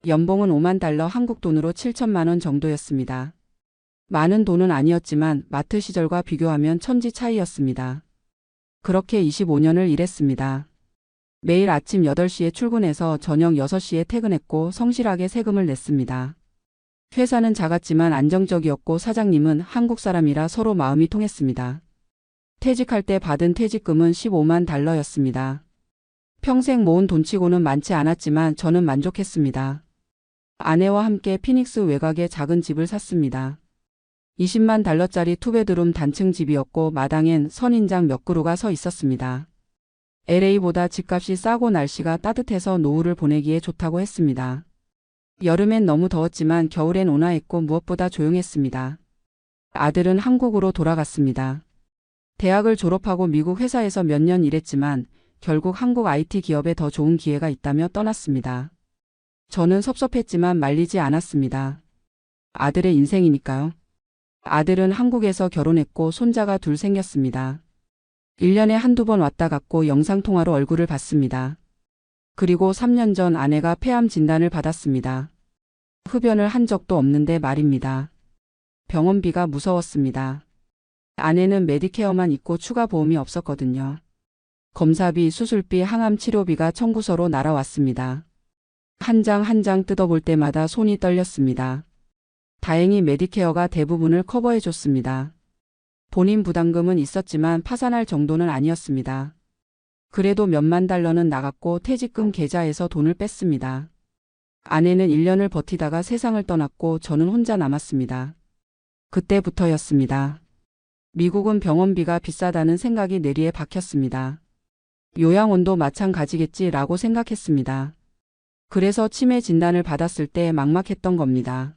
연봉은 5만 달러, 한국 돈으로 7천만 원 정도였습니다. 많은 돈은 아니었지만 마트 시절과 비교하면 천지 차이였습니다. 그렇게 25년을 일했습니다. 매일 아침 8시에 출근해서 저녁 6시에 퇴근했고 성실하게 세금을 냈습니다. 회사는 작았지만 안정적이었고 사장님은 한국 사람이라 서로 마음이 통했습니다. 퇴직할 때 받은 퇴직금은 15만 달러였습니다. 평생 모은 돈치고는 많지 않았지만 저는 만족했습니다. 아내와 함께 피닉스 외곽에 작은 집을 샀습니다. 20만 달러짜리 투베드룸 단층 집이었고 마당엔 선인장 몇 그루가 서 있었습니다. LA보다 집값이 싸고 날씨가 따뜻해서 노후를 보내기에 좋다고 했습니다. 여름엔 너무 더웠지만 겨울엔 온화했고 무엇보다 조용했습니다. 아들은 한국으로 돌아갔습니다. 대학을 졸업하고 미국 회사에서 몇 년 일했지만 결국 한국 IT 기업에 더 좋은 기회가 있다며 떠났습니다. 저는 섭섭했지만 말리지 않았습니다. 아들의 인생이니까요. 아들은 한국에서 결혼했고 손자가 둘 생겼습니다. 1년에 한두 번 왔다 갔고 영상통화로 얼굴을 봤습니다. 그리고 3년 전 아내가 폐암 진단을 받았습니다. 흡연을 한 적도 없는데 말입니다. 병원비가 무서웠습니다. 아내는 메디케어만 있고 추가 보험이 없었거든요. 검사비, 수술비, 항암 치료비가 청구서로 날아왔습니다. 한 장 한 장 뜯어볼 때마다 손이 떨렸습니다. 다행히 메디케어가 대부분을 커버해줬습니다. 본인 부담금은 있었지만 파산할 정도는 아니었습니다. 그래도 몇만 달러는 나갔고 퇴직금 계좌에서 돈을 뺐습니다. 아내는 1년을 버티다가 세상을 떠났고 저는 혼자 남았습니다. 그때부터였습니다. 미국은 병원비가 비싸다는 생각이 뇌리에 박혔습니다. 요양원도 마찬가지겠지라고 생각했습니다. 그래서 치매 진단을 받았을 때 막막했던 겁니다.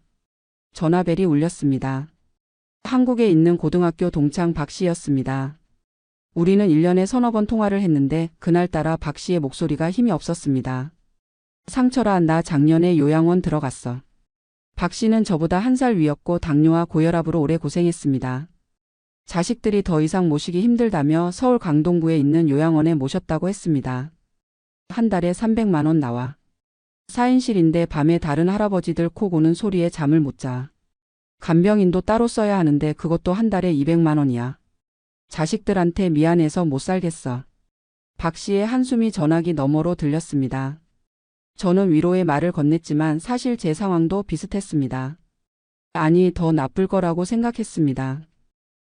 전화벨이 울렸습니다. 한국에 있는 고등학교 동창 박 씨였습니다. 우리는 1년에 서너 번 통화를 했는데 그날따라 박 씨의 목소리가 힘이 없었습니다. 상철아, 나 작년에 요양원 들어갔어. 박 씨는 저보다 1살 위였고 당뇨와 고혈압으로 오래 고생했습니다. 자식들이 더 이상 모시기 힘들다며 서울 강동구에 있는 요양원에 모셨다고 했습니다. 한 달에 300만 원 나와. 4인실인데 밤에 다른 할아버지들 코 고는 소리에 잠을 못 자. 간병인도 따로 써야 하는데 그것도 한 달에 200만 원이야. 자식들한테 미안해서 못 살겠어. 박 씨의 한숨이 전화기 너머로 들렸습니다. 저는 위로의 말을 건넸지만 사실 제 상황도 비슷했습니다. 아니, 더 나쁠 거라고 생각했습니다.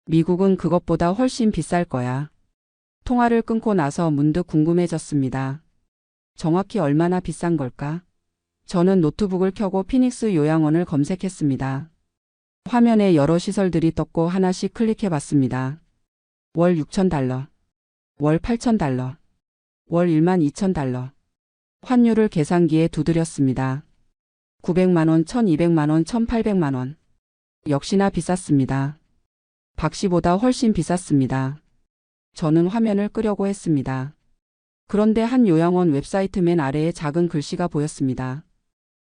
미국은 그것보다 훨씬 비쌀 거야. 통화를 끊고 나서 문득 궁금해졌습니다. 정확히 얼마나 비싼 걸까? 저는 노트북을 켜고 피닉스 요양원을 검색했습니다. 화면에 여러 시설들이 떴고 하나씩 클릭해봤습니다. 월 6,000달러, 월 8,000달러, 월 12,000달러. 환율을 계산기에 두드렸습니다. 900만 원, 1,200만 원, 1,800만 원. 역시나 비쌌습니다. 박 씨보다 훨씬 비쌌습니다. 저는 화면을 끄려고 했습니다. 그런데 한 요양원 웹사이트 맨 아래에 작은 글씨가 보였습니다.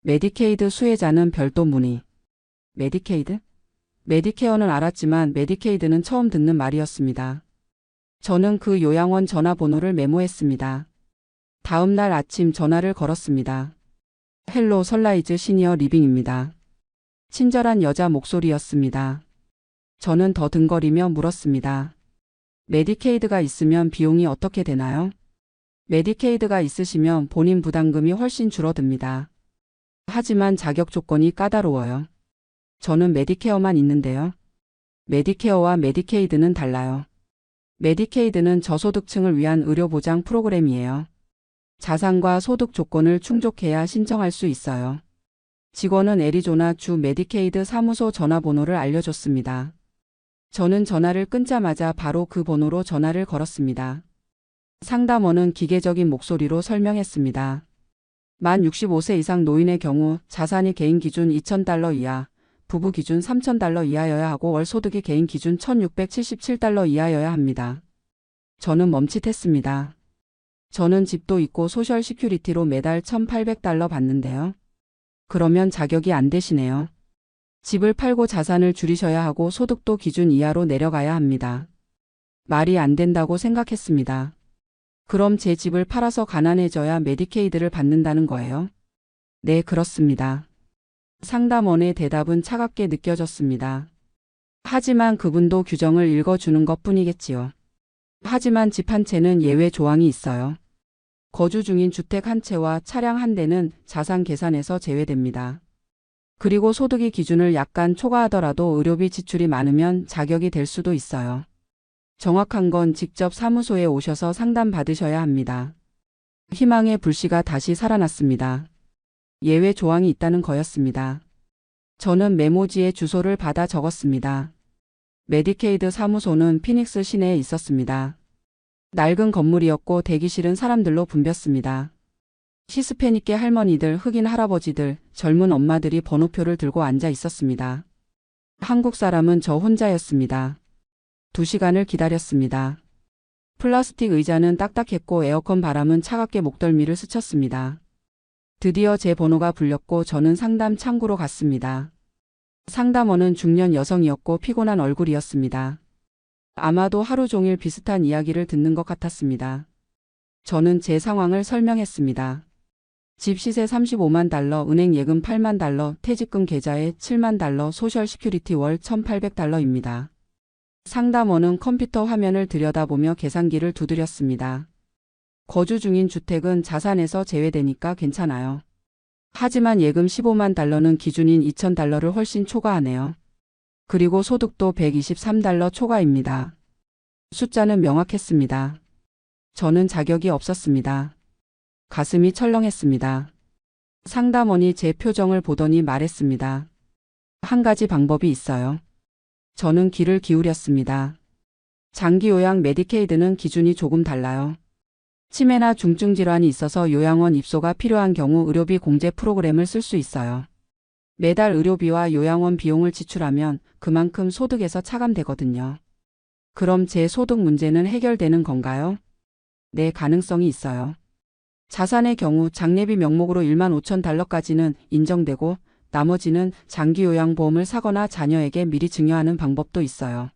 메디케이드 수혜자는 별도 문의. 메디케이드? 메디케어는 알았지만 메디케이드는 처음 듣는 말이었습니다. 저는 그 요양원 전화번호를 메모했습니다. 다음 날 아침 전화를 걸었습니다. 헬로 선라이즈 시니어 리빙입니다. 친절한 여자 목소리였습니다. 저는 더듬거리며 물었습니다. 메디케이드가 있으면 비용이 어떻게 되나요? 메디케이드가 있으시면 본인 부담금이 훨씬 줄어듭니다. 하지만 자격 조건이 까다로워요. 저는 메디케어만 있는데요. 메디케어와 메디케이드는 달라요. 메디케이드는 저소득층을 위한 의료보장 프로그램이에요. 자산과 소득 조건을 충족해야 신청할 수 있어요. 직원은 애리조나 주 메디케이드 사무소 전화번호를 알려줬습니다. 저는 전화를 끊자마자 바로 그 번호로 전화를 걸었습니다. 상담원은 기계적인 목소리로 설명했습니다. 만 65세 이상 노인의 경우 자산이 개인 기준 $2,000 이하, 부부 기준 $3,000 이하여야 하고 월 소득이 개인 기준 $1,677 이하여야 합니다. 저는 멈칫했습니다. 저는 집도 있고 소셜 시큐리티로 매달 $1,800 받는데요. 그러면 자격이 안 되시네요. 집을 팔고 자산을 줄이셔야 하고 소득도 기준 이하로 내려가야 합니다. 말이 안 된다고 생각했습니다. 그럼 제 집을 팔아서 가난해져야 메디케이드를 받는다는 거예요? 네, 그렇습니다. 상담원의 대답은 차갑게 느껴졌습니다. 하지만 그분도 규정을 읽어주는 것 뿐이겠지요. 하지만 집 한 채는 예외 조항이 있어요. 거주 중인 주택 한 채와 차량 한 대는 자산 계산에서 제외됩니다. 그리고 소득이 기준을 약간 초과하더라도 의료비 지출이 많으면 자격이 될 수도 있어요. 정확한 건 직접 사무소에 오셔서 상담받으셔야 합니다. 희망의 불씨가 다시 살아났습니다. 예외 조항이 있다는 거였습니다. 저는 메모지에 주소를 받아 적었습니다. 메디케이드 사무소는 피닉스 시내에 있었습니다. 낡은 건물이었고 대기실은 사람들로 붐볐습니다. 히스패닉계 할머니들, 흑인 할아버지들, 젊은 엄마들이 번호표를 들고 앉아 있었습니다. 한국 사람은 저 혼자였습니다. 2시간을 기다렸습니다. 플라스틱 의자는 딱딱했고 에어컨 바람은 차갑게 목덜미를 스쳤습니다. 드디어 제 번호가 불렸고 저는 상담 창구로 갔습니다. 상담원은 중년 여성이었고 피곤한 얼굴이었습니다. 아마도 하루 종일 비슷한 이야기를 듣는 것 같았습니다. 저는 제 상황을 설명했습니다. 집 시세 $35만, 은행 예금 $8만, 퇴직금 계좌에 $7만, 소셜 시큐리티 월 $1,800입니다. 상담원은 컴퓨터 화면을 들여다보며 계산기를 두드렸습니다. 거주 중인 주택은 자산에서 제외되니까 괜찮아요. 하지만 예금 $15만 기준인 $2,000를 훨씬 초과하네요. 그리고 소득도 $123 초과입니다. 숫자는 명확했습니다. 저는 자격이 없었습니다. 가슴이 철렁했습니다. 상담원이 제 표정을 보더니 말했습니다. 한 가지 방법이 있어요. 저는 귀를 기울였습니다. 장기요양 메디케이드는 기준이 조금 달라요. 치매나 중증 질환이 있어서 요양원 입소가 필요한 경우 의료비 공제 프로그램을 쓸 수 있어요. 매달 의료비와 요양원 비용을 지출하면 그만큼 소득에서 차감되거든요. 그럼 제 소득 문제는 해결되는 건가요? 네, 가능성이 있어요. 자산의 경우 장례비 명목으로 $15,000까지는 인정되고 나머지는 장기요양보험을 사거나 자녀에게 미리 증여하는 방법도 있어요.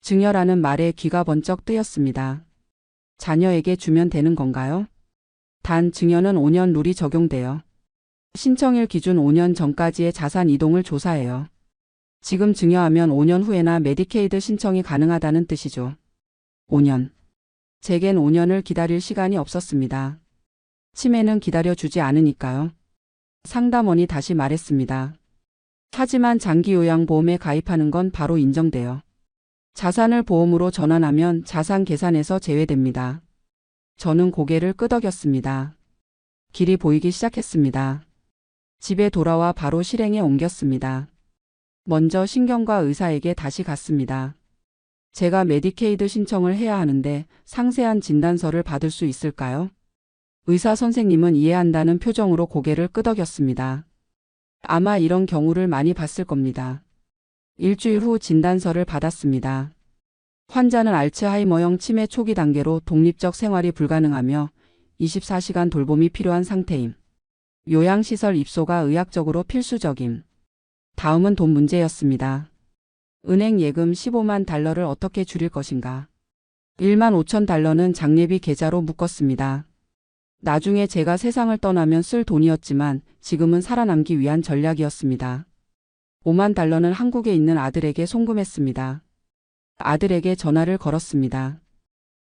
증여라는 말에 귀가 번쩍 뜨였습니다. 자녀에게 주면 되는 건가요? 단 증여는 5년 룰이 적용돼요. 신청일 기준 5년 전까지의 자산 이동을 조사해요. 지금 증여하면 5년 후에나 메디케이드 신청이 가능하다는 뜻이죠. 5년. 제겐 5년을 기다릴 시간이 없었습니다. 치매는 기다려주지 않으니까요. 상담원이 다시 말했습니다. 하지만 장기요양보험에 가입하는 건 바로 인정돼요. 자산을 보험으로 전환하면 자산 계산에서 제외됩니다. 저는 고개를 끄덕였습니다. 길이 보이기 시작했습니다. 집에 돌아와 바로 실행에 옮겼습니다. 먼저 신경과 의사에게 다시 갔습니다. 제가 메디케이드 신청을 해야 하는데 상세한 진단서를 받을 수 있을까요? 의사 선생님은 이해한다는 표정으로 고개를 끄덕였습니다. 아마 이런 경우를 많이 봤을 겁니다. 일주일 후 진단서를 받았습니다. 환자는 알츠하이머형 치매 초기 단계로 독립적 생활이 불가능하며 24시간 돌봄이 필요한 상태임. 요양시설 입소가 의학적으로 필수적임. 다음은 돈 문제였습니다. 은행 예금 15만 달러를 어떻게 줄일 것인가. 1만 5천 달러는 장례비 계좌로 묶었습니다. 나중에 제가 세상을 떠나면 쓸 돈이었지만 지금은 살아남기 위한 전략이었습니다. 5만 달러는 한국에 있는 아들에게 송금했습니다. 아들에게 전화를 걸었습니다.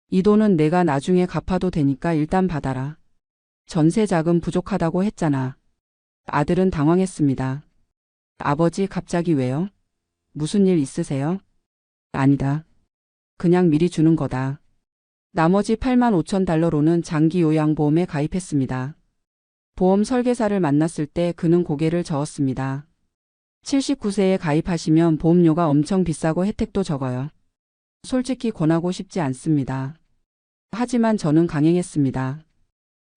이 돈은 내가 나중에 갚아도 되니까 일단 받아라. 전세 자금 부족하다고 했잖아. 아들은 당황했습니다. 아버지 갑자기 왜요? 무슨 일 있으세요? 아니다. 그냥 미리 주는 거다. 나머지 8만 5천 달러로는 장기 요양보험에 가입했습니다. 보험 설계사를 만났을 때 그는 고개를 저었습니다. 79세에 가입하시면 보험료가 엄청 비싸고 혜택도 적어요. 솔직히 권하고 싶지 않습니다. 하지만 저는 강행했습니다.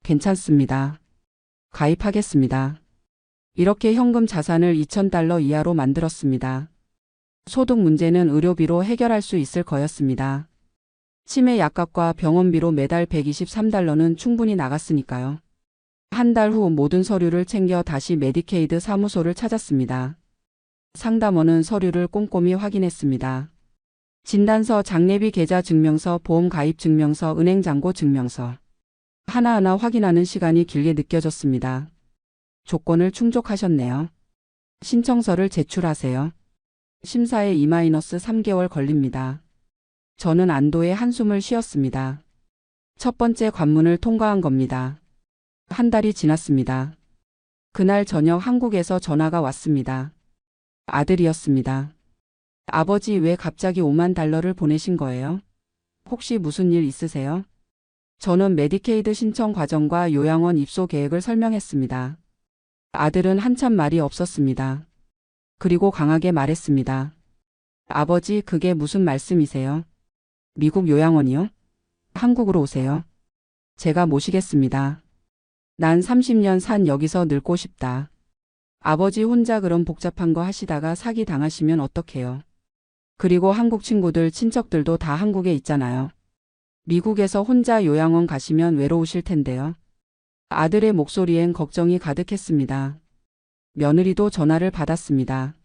괜찮습니다. 가입하겠습니다. 이렇게 현금 자산을 2천 달러 이하로 만들었습니다. 소득 문제는 의료비로 해결할 수 있을 거였습니다. 치매 약값과 병원비로 매달 123달러는 충분히 나갔으니까요. 한 달 후 모든 서류를 챙겨 다시 메디케이드 사무소를 찾았습니다. 상담원은 서류를 꼼꼼히 확인했습니다. 진단서, 장례비 계좌 증명서, 보험 가입 증명서, 은행 잔고 증명서. 하나하나 확인하는 시간이 길게 느껴졌습니다. 조건을 충족하셨네요. 신청서를 제출하세요. 심사에 2-3개월 걸립니다. 저는 안도의 한숨을 쉬었습니다. 첫 번째 관문을 통과한 겁니다. 한 달이 지났습니다. 그날 저녁 한국에서 전화가 왔습니다. 아들이었습니다. 아버지, 왜 갑자기 5만 달러를 보내신 거예요? 혹시 무슨 일 있으세요? 저는 메디케이드 신청 과정과 요양원 입소 계획을 설명했습니다. 아들은 한참 말이 없었습니다. 그리고 강하게 말했습니다. 아버지, 그게 무슨 말씀이세요? 미국 요양원이요? 한국으로 오세요. 제가 모시겠습니다. 난 30년 산 여기서 늙고 싶다. 아버지 혼자 그런 복잡한 거 하시다가 사기 당하시면 어떡해요? 그리고 한국 친구들, 친척들도 다 한국에 있잖아요. 미국에서 혼자 요양원 가시면 외로우실 텐데요. 아들의 목소리엔 걱정이 가득했습니다. 며느리도 전화를 받았습니다.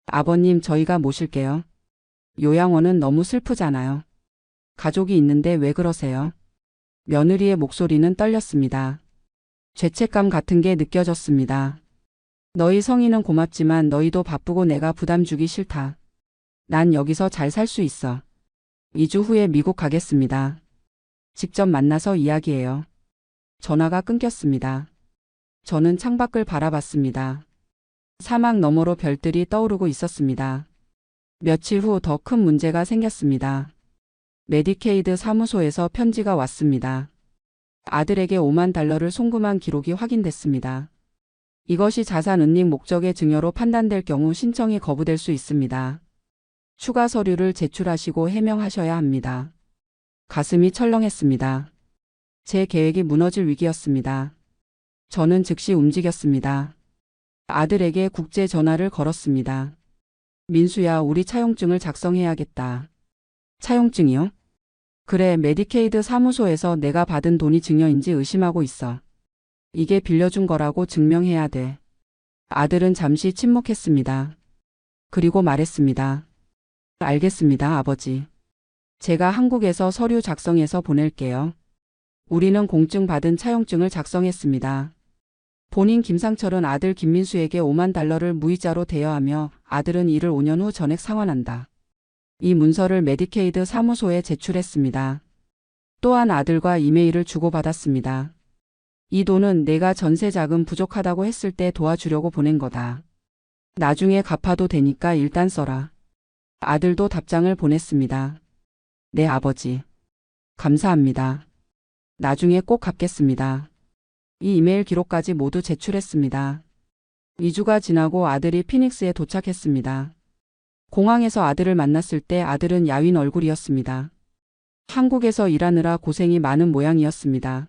아버님, 저희가 모실게요. 요양원은 너무 슬프잖아요. 가족이 있는데 왜 그러세요? 며느리의 목소리는 떨렸습니다. 죄책감 같은 게 느껴졌습니다. 너희 성인은 고맙지만 너희도 바쁘고 내가 부담 주기 싫다. 난 여기서 잘 살 수 있어. 2주 후에 미국 가겠습니다. 직접 만나서 이야기해요. 전화가 끊겼습니다. 저는 창밖을 바라봤습니다. 사막 너머로 별들이 떠오르고 있었습니다. 며칠 후 더 큰 문제가 생겼습니다. 메디케이드 사무소에서 편지가 왔습니다. 아들에게 5만 달러를 송금한 기록이 확인됐습니다. 이것이 자산 은닉 목적의 증여로 판단될 경우 신청이 거부될 수 있습니다. 추가 서류를 제출하시고 해명하셔야 합니다. 가슴이 철렁했습니다. 제 계획이 무너질 위기였습니다. 저는 즉시 움직였습니다. 아들에게 국제 전화를 걸었습니다. 민수야, 우리 차용증을 작성해야겠다. 차용증이요? 그래, 메디케이드 사무소에서 내가 받은 돈이 증여인지 의심하고 있어. 이게 빌려준 거라고 증명해야 돼. 아들은 잠시 침묵했습니다. 그리고 말했습니다. 알겠습니다, 아버지. 제가 한국에서 서류 작성해서 보낼게요. 우리는 공증 받은 차용증을 작성했습니다. 본인 김상철은 아들 김민수에게 5만 달러를 무이자로 대여하며 아들은 이를 5년 후 전액 상환한다. 이 문서를 메디케이드 사무소에 제출했습니다. 또한 아들과 이메일을 주고받았습니다. 이 돈은 내가 전세 자금 부족하다고 했을 때 도와주려고 보낸 거다. 나중에 갚아도 되니까 일단 써라. 아들도 답장을 보냈습니다. 네, 아버지. 감사합니다. 나중에 꼭 갚겠습니다. 이 이메일 기록까지 모두 제출했습니다. 2주가 지나고 아들이 피닉스에 도착했습니다. 공항에서 아들을 만났을 때 아들은 야윈 얼굴이었습니다. 한국에서 일하느라 고생이 많은 모양이었습니다.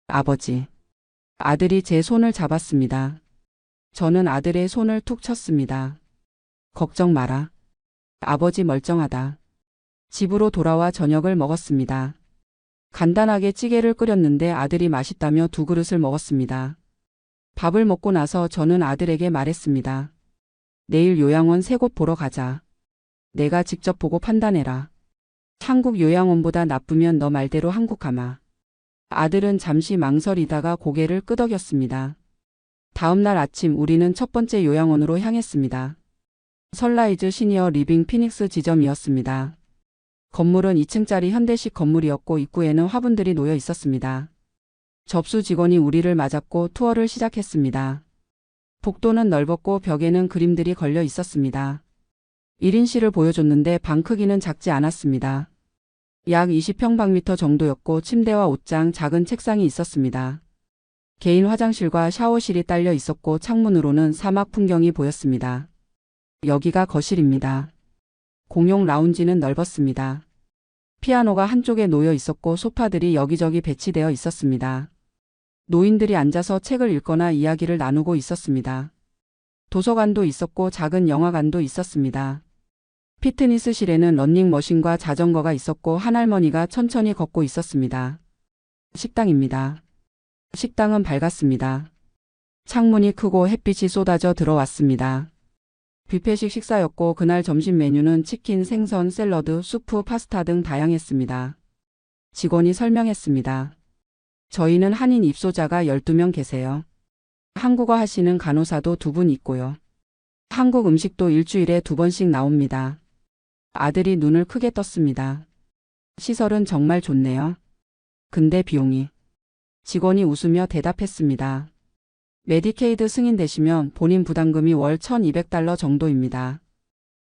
아버지. 아들이 제 손을 잡았습니다. 저는 아들의 손을 툭 쳤습니다. 걱정 마라. 아버지 멀쩡하다. 집으로 돌아와 저녁을 먹었습니다. 간단하게 찌개를 끓였는데 아들이 맛있다며 2그릇을 먹었습니다. 밥을 먹고 나서 저는 아들에게 말했습니다. 내일 요양원 3곳 보러 가자. 내가 직접 보고 판단해라. 한국 요양원보다 나쁘면 너 말대로 한국 가마. 아들은 잠시 망설이다가 고개를 끄덕였습니다. 다음 날 아침 우리는 첫 번째 요양원으로 향했습니다. 선라이즈 시니어 리빙 피닉스 지점이었습니다. 건물은 2층짜리 현대식 건물이었고 입구에는 화분들이 놓여 있었습니다. 접수 직원이 우리를 맞았고 투어를 시작했습니다. 복도는 넓었고 벽에는 그림들이 걸려 있었습니다. 1인실을 보여줬는데 방 크기는 작지 않았습니다. 약 20평방미터 정도였고 침대와 옷장, 작은 책상이 있었습니다. 개인 화장실과 샤워실이 딸려 있었고 창문으로는 사막 풍경이 보였습니다. 여기가 거실입니다. 공용 라운지는 넓었습니다. 피아노가 한쪽에 놓여 있었고 소파들이 여기저기 배치되어 있었습니다. 노인들이 앉아서 책을 읽거나 이야기를 나누고 있었습니다. 도서관도 있었고 작은 영화관도 있었습니다. 피트니스실에는 러닝머신과 자전거가 있었고 한 할머니가 천천히 걷고 있었습니다. 식당입니다. 식당은 밝았습니다. 창문이 크고 햇빛이 쏟아져 들어왔습니다. 뷔페식 식사였고 그날 점심 메뉴는 치킨, 생선, 샐러드, 수프, 파스타 등 다양했습니다. 직원이 설명했습니다. 저희는 한인 입소자가 12명 계세요. 한국어 하시는 간호사도 2분 있고요. 한국 음식도 일주일에 2번씩 나옵니다. 아들이 눈을 크게 떴습니다. 시설은 정말 좋네요. 근데 비용이. 직원이 웃으며 대답했습니다. 메디케이드 승인되시면 본인 부담금이 월 $1,200 정도입니다.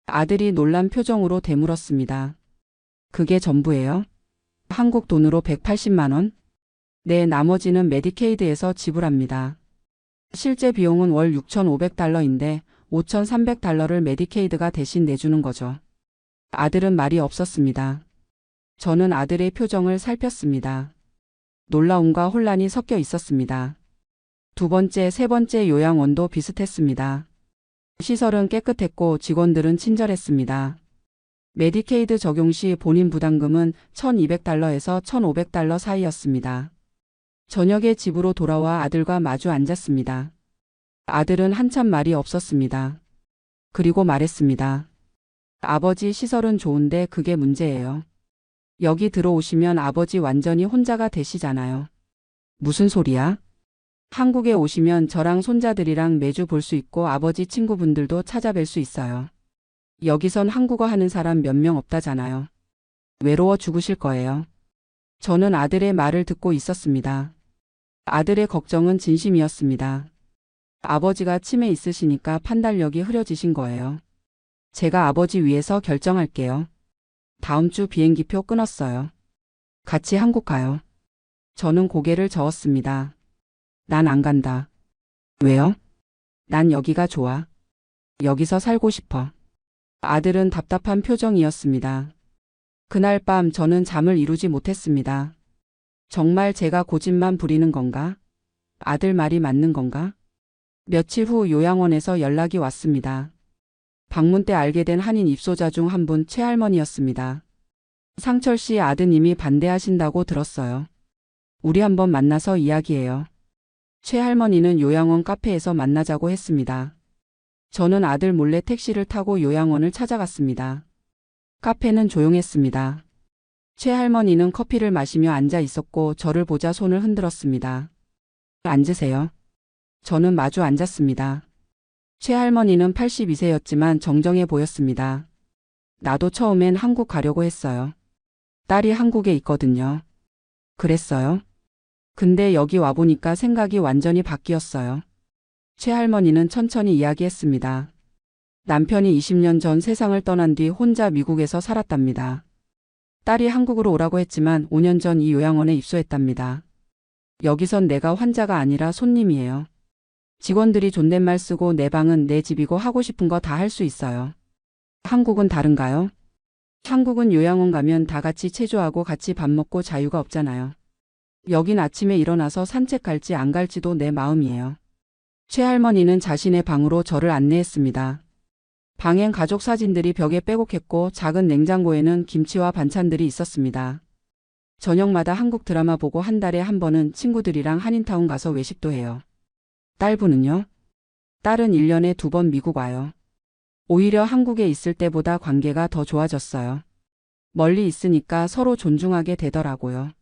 아들이 놀란 표정으로 되물었습니다. 그게 전부예요? 한국 돈으로 180만 원? 네, 나머지는 메디케이드에서 지불합니다. 실제 비용은 월 $6,500인데 $5,300를 메디케이드가 대신 내주는 거죠. 아들은 말이 없었습니다. 저는 아들의 표정을 살폈습니다. 놀라움과 혼란이 섞여 있었습니다. 2번째, 3번째 요양원도 비슷했습니다. 시설은 깨끗했고 직원들은 친절했습니다. 메디케이드 적용 시 본인 부담금은 $1,200에서 $1,500 사이였습니다. 저녁에 집으로 돌아와 아들과 마주 앉았습니다. 아들은 한참 말이 없었습니다. 그리고 말했습니다. 아버지, 시설은 좋은데 그게 문제예요. 여기 들어오시면 아버지 완전히 혼자가 되시잖아요. 무슨 소리야? 한국에 오시면 저랑 손자들이랑 매주 볼 수 있고 아버지 친구분들도 찾아뵐 수 있어요. 여기선 한국어 하는 사람 몇 명 없다잖아요. 외로워 죽으실 거예요. 저는 아들의 말을 듣고 있었습니다. 아들의 걱정은 진심이었습니다. 아버지가 치매 있으시니까 판단력이 흐려지신 거예요. 제가 아버지 위해서 결정할게요. 다음 주 비행기표 끊었어요. 같이 한국 가요. 저는 고개를 저었습니다. 난 안 간다. 왜요? 난 여기가 좋아. 여기서 살고 싶어. 아들은 답답한 표정이었습니다. 그날 밤 저는 잠을 이루지 못했습니다. 정말 제가 고집만 부리는 건가? 아들 말이 맞는 건가? 며칠 후 요양원에서 연락이 왔습니다. 방문 때 알게 된 한인 입소자 중 한 분 최할머니였습니다. 상철 씨 아드님이 반대하신다고 들었어요. 우리 한번 만나서 이야기해요. 최할머니는 요양원 카페에서 만나자고 했습니다. 저는 아들 몰래 택시를 타고 요양원을 찾아갔습니다. 카페는 조용했습니다. 최할머니는 커피를 마시며 앉아 있었고 저를 보자 손을 흔들었습니다. 앉으세요. 저는 마주 앉았습니다. 최할머니는 82세였지만 정정해 보였습니다. 나도 처음엔 한국 가려고 했어요. 딸이 한국에 있거든요. 그랬어요? 근데 여기 와보니까 생각이 완전히 바뀌었어요. 최할머니는 천천히 이야기했습니다. 남편이 20년 전 세상을 떠난 뒤 혼자 미국에서 살았답니다. 딸이 한국으로 오라고 했지만 5년 전 이 요양원에 입소했답니다. 여기선 내가 환자가 아니라 손님이에요. 직원들이 존댓말 쓰고 내 방은 내 집이고 하고 싶은 거 다 할 수 있어요. 한국은 다른가요? 한국은 요양원 가면 다 같이 체조하고 같이 밥 먹고 자유가 없잖아요. 여긴 아침에 일어나서 산책 갈지 안 갈지도 내 마음이에요. 최할머니는 자신의 방으로 저를 안내했습니다. 방엔 가족 사진들이 벽에 빼곡했고 작은 냉장고에는 김치와 반찬들이 있었습니다. 저녁마다 한국 드라마 보고 한 달에 한 번은 친구들이랑 한인타운 가서 외식도 해요. 딸분은요? 딸은 1년에 2번 미국 와요. 오히려 한국에 있을 때보다 관계가 더 좋아졌어요. 멀리 있으니까 서로 존중하게 되더라고요.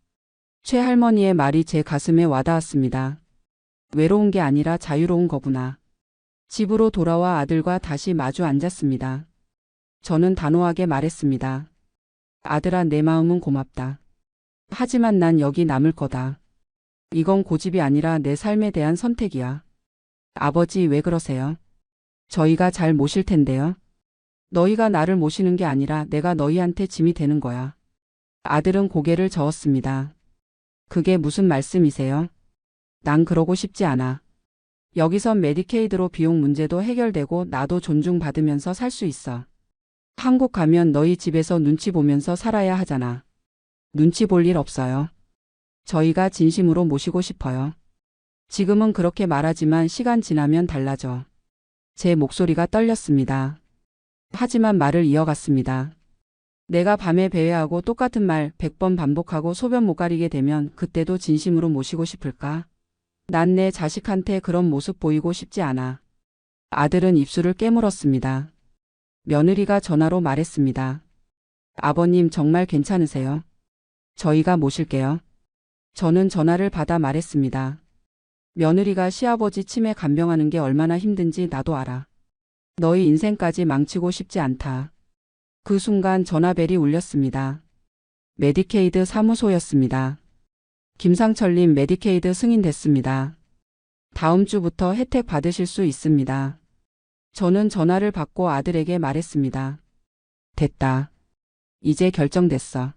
최할머니의 말이 제 가슴에 와닿았습니다. 외로운 게 아니라 자유로운 거구나. 집으로 돌아와 아들과 다시 마주 앉았습니다. 저는 단호하게 말했습니다. 아들아, 내 마음은 고맙다. 하지만 난 여기 남을 거다. 이건 고집이 아니라 내 삶에 대한 선택이야. 아버지, 왜 그러세요? 저희가 잘 모실 텐데요. 너희가 나를 모시는 게 아니라 내가 너희한테 짐이 되는 거야. 아들은 고개를 저었습니다. 그게 무슨 말씀이세요? 난 그러고 싶지 않아. 여기선 메디케이드로 비용 문제도 해결되고 나도 존중받으면서 살 수 있어. 한국 가면 너희 집에서 눈치 보면서 살아야 하잖아. 눈치 볼 일 없어요. 저희가 진심으로 모시고 싶어요. 지금은 그렇게 말하지만 시간 지나면 달라져. 제 목소리가 떨렸습니다. 하지만 말을 이어갔습니다. 내가 밤에 배회하고 똑같은 말 100번 반복하고 소변 못 가리게 되면 그때도 진심으로 모시고 싶을까? 난 내 자식한테 그런 모습 보이고 싶지 않아. 아들은 입술을 깨물었습니다. 며느리가 전화로 말했습니다. 아버님, 정말 괜찮으세요? 저희가 모실게요. 저는 전화를 받아 말했습니다. 며느리가 시아버지 치매 간병하는 게 얼마나 힘든지 나도 알아. 너희 인생까지 망치고 싶지 않다. 그 순간 전화벨이 울렸습니다. 메디케이드 사무소였습니다. 김상철님, 메디케이드 승인됐습니다. 다음 주부터 혜택 받으실 수 있습니다. 저는 전화를 받고 아들에게 말했습니다. 됐다. 이제 결정됐어.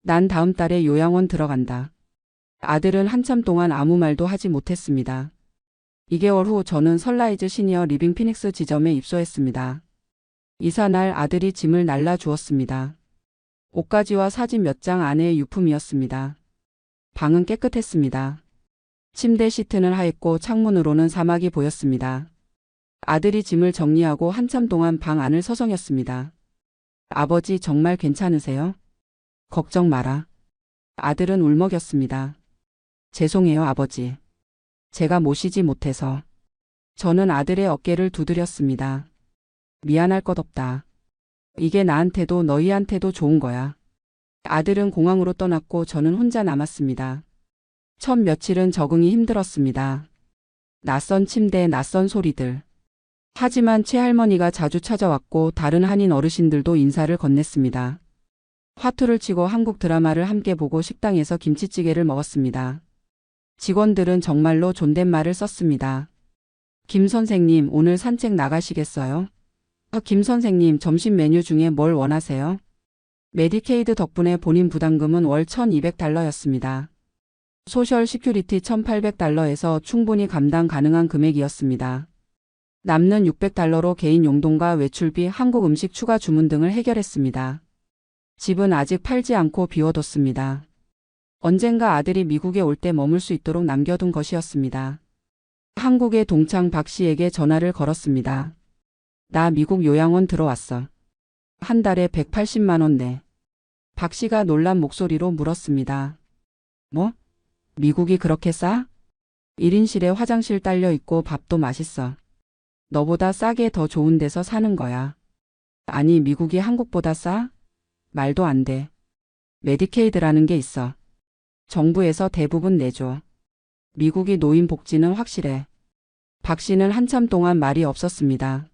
난 다음 달에 요양원 들어간다. 아들은 한참 동안 아무 말도 하지 못했습니다. 2개월 후 저는 선라이즈 시니어 리빙 피닉스 지점에 입소했습니다. 이사 날 아들이 짐을 날라주었습니다. 옷가지와 사진 몇 장 아내의 유품이었습니다. 방은 깨끗했습니다. 침대 시트는 하얗고 창문으로는 사막이 보였습니다. 아들이 짐을 정리하고 한참 동안 방 안을 서성였습니다. 아버지, 정말 괜찮으세요? 걱정 마라. 아들은 울먹였습니다. 죄송해요, 아버지. 제가 모시지 못해서. 저는 아들의 어깨를 두드렸습니다. 미안할 것 없다. 이게 나한테도 너희한테도 좋은 거야. 아들은 공항으로 떠났고 저는 혼자 남았습니다. 첫 며칠은 적응이 힘들었습니다. 낯선 침대, 낯선 소리들. 하지만 최할머니가 자주 찾아왔고 다른 한인 어르신들도 인사를 건넸습니다. 화투를 치고 한국 드라마를 함께 보고 식당에서 김치찌개를 먹었습니다. 직원들은 정말로 존댓말을 썼습니다. 김 선생님, 오늘 산책 나가시겠어요? 김 선생님, 점심 메뉴 중에 뭘 원하세요? 메디케이드 덕분에 본인 부담금은 월 $1,200였습니다. 소셜 시큐리티 $1,800에서 충분히 감당 가능한 금액이었습니다. 남는 $600로 개인 용돈과 외출비, 한국 음식 추가 주문 등을 해결했습니다. 집은 아직 팔지 않고 비워뒀습니다. 언젠가 아들이 미국에 올 때 머물 수 있도록 남겨둔 것이었습니다. 한국의 동창 박 씨에게 전화를 걸었습니다. 나 미국 요양원 들어왔어. 한 달에 180만 원 내. 박 씨가 놀란 목소리로 물었습니다. 뭐? 미국이 그렇게 싸? 1인실에 화장실 딸려 있고 밥도 맛있어. 너보다 싸게 더 좋은 데서 사는 거야. 아니, 미국이 한국보다 싸? 말도 안 돼. 메디케이드라는 게 있어. 정부에서 대부분 내줘. 미국이 노인 복지는 확실해. 박 씨는 한참 동안 말이 없었습니다.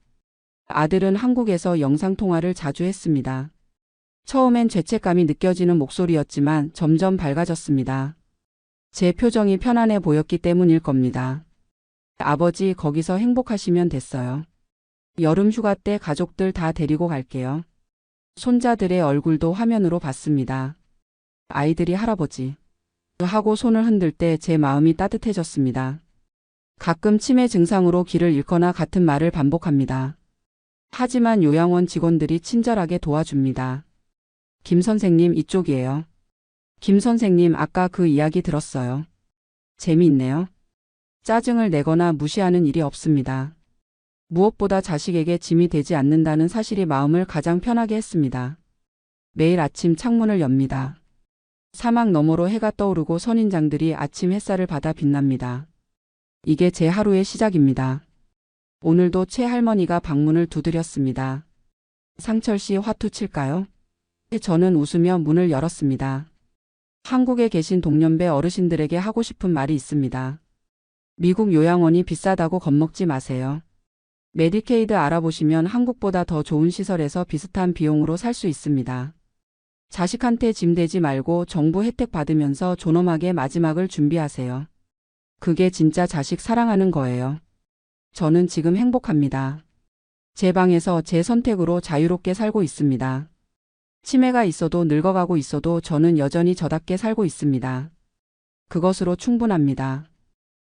아들은 한국에서 영상통화를 자주 했습니다. 처음엔 죄책감이 느껴지는 목소리였지만 점점 밝아졌습니다. 제 표정이 편안해 보였기 때문일 겁니다. 아버지, 거기서 행복하시면 됐어요. 여름 휴가 때 가족들 다 데리고 갈게요. 손자들의 얼굴도 화면으로 봤습니다. 아이들이 할아버지 하고 손을 흔들 때 제 마음이 따뜻해졌습니다. 가끔 치매 증상으로 길을 잃거나 같은 말을 반복합니다. 하지만 요양원 직원들이 친절하게 도와줍니다. 김 선생님, 이쪽이에요. 김 선생님, 아까 그 이야기 들었어요. 재미있네요. 짜증을 내거나 무시하는 일이 없습니다. 무엇보다 자식에게 짐이 되지 않는다는 사실이 마음을 가장 편하게 했습니다. 매일 아침 창문을 엽니다. 사막 너머로 해가 떠오르고 선인장들이 아침 햇살을 받아 빛납니다. 이게 제 하루의 시작입니다. 오늘도 최 할머니가 방문을 두드렸습니다. 상철 씨 화투 칠까요? 저는 웃으며 문을 열었습니다. 한국에 계신 동년배 어르신들에게 하고 싶은 말이 있습니다. 미국 요양원이 비싸다고 겁먹지 마세요. 메디케이드 알아보시면 한국보다 더 좋은 시설에서 비슷한 비용으로 살 수 있습니다. 자식한테 짐 되지 말고 정부 혜택 받으면서 존엄하게 마지막을 준비하세요. 그게 진짜 자식 사랑하는 거예요. 저는 지금 행복합니다. 제 방에서 제 선택으로 자유롭게 살고 있습니다. 치매가 있어도 늙어가고 있어도 저는 여전히 저답게 살고 있습니다. 그것으로 충분합니다.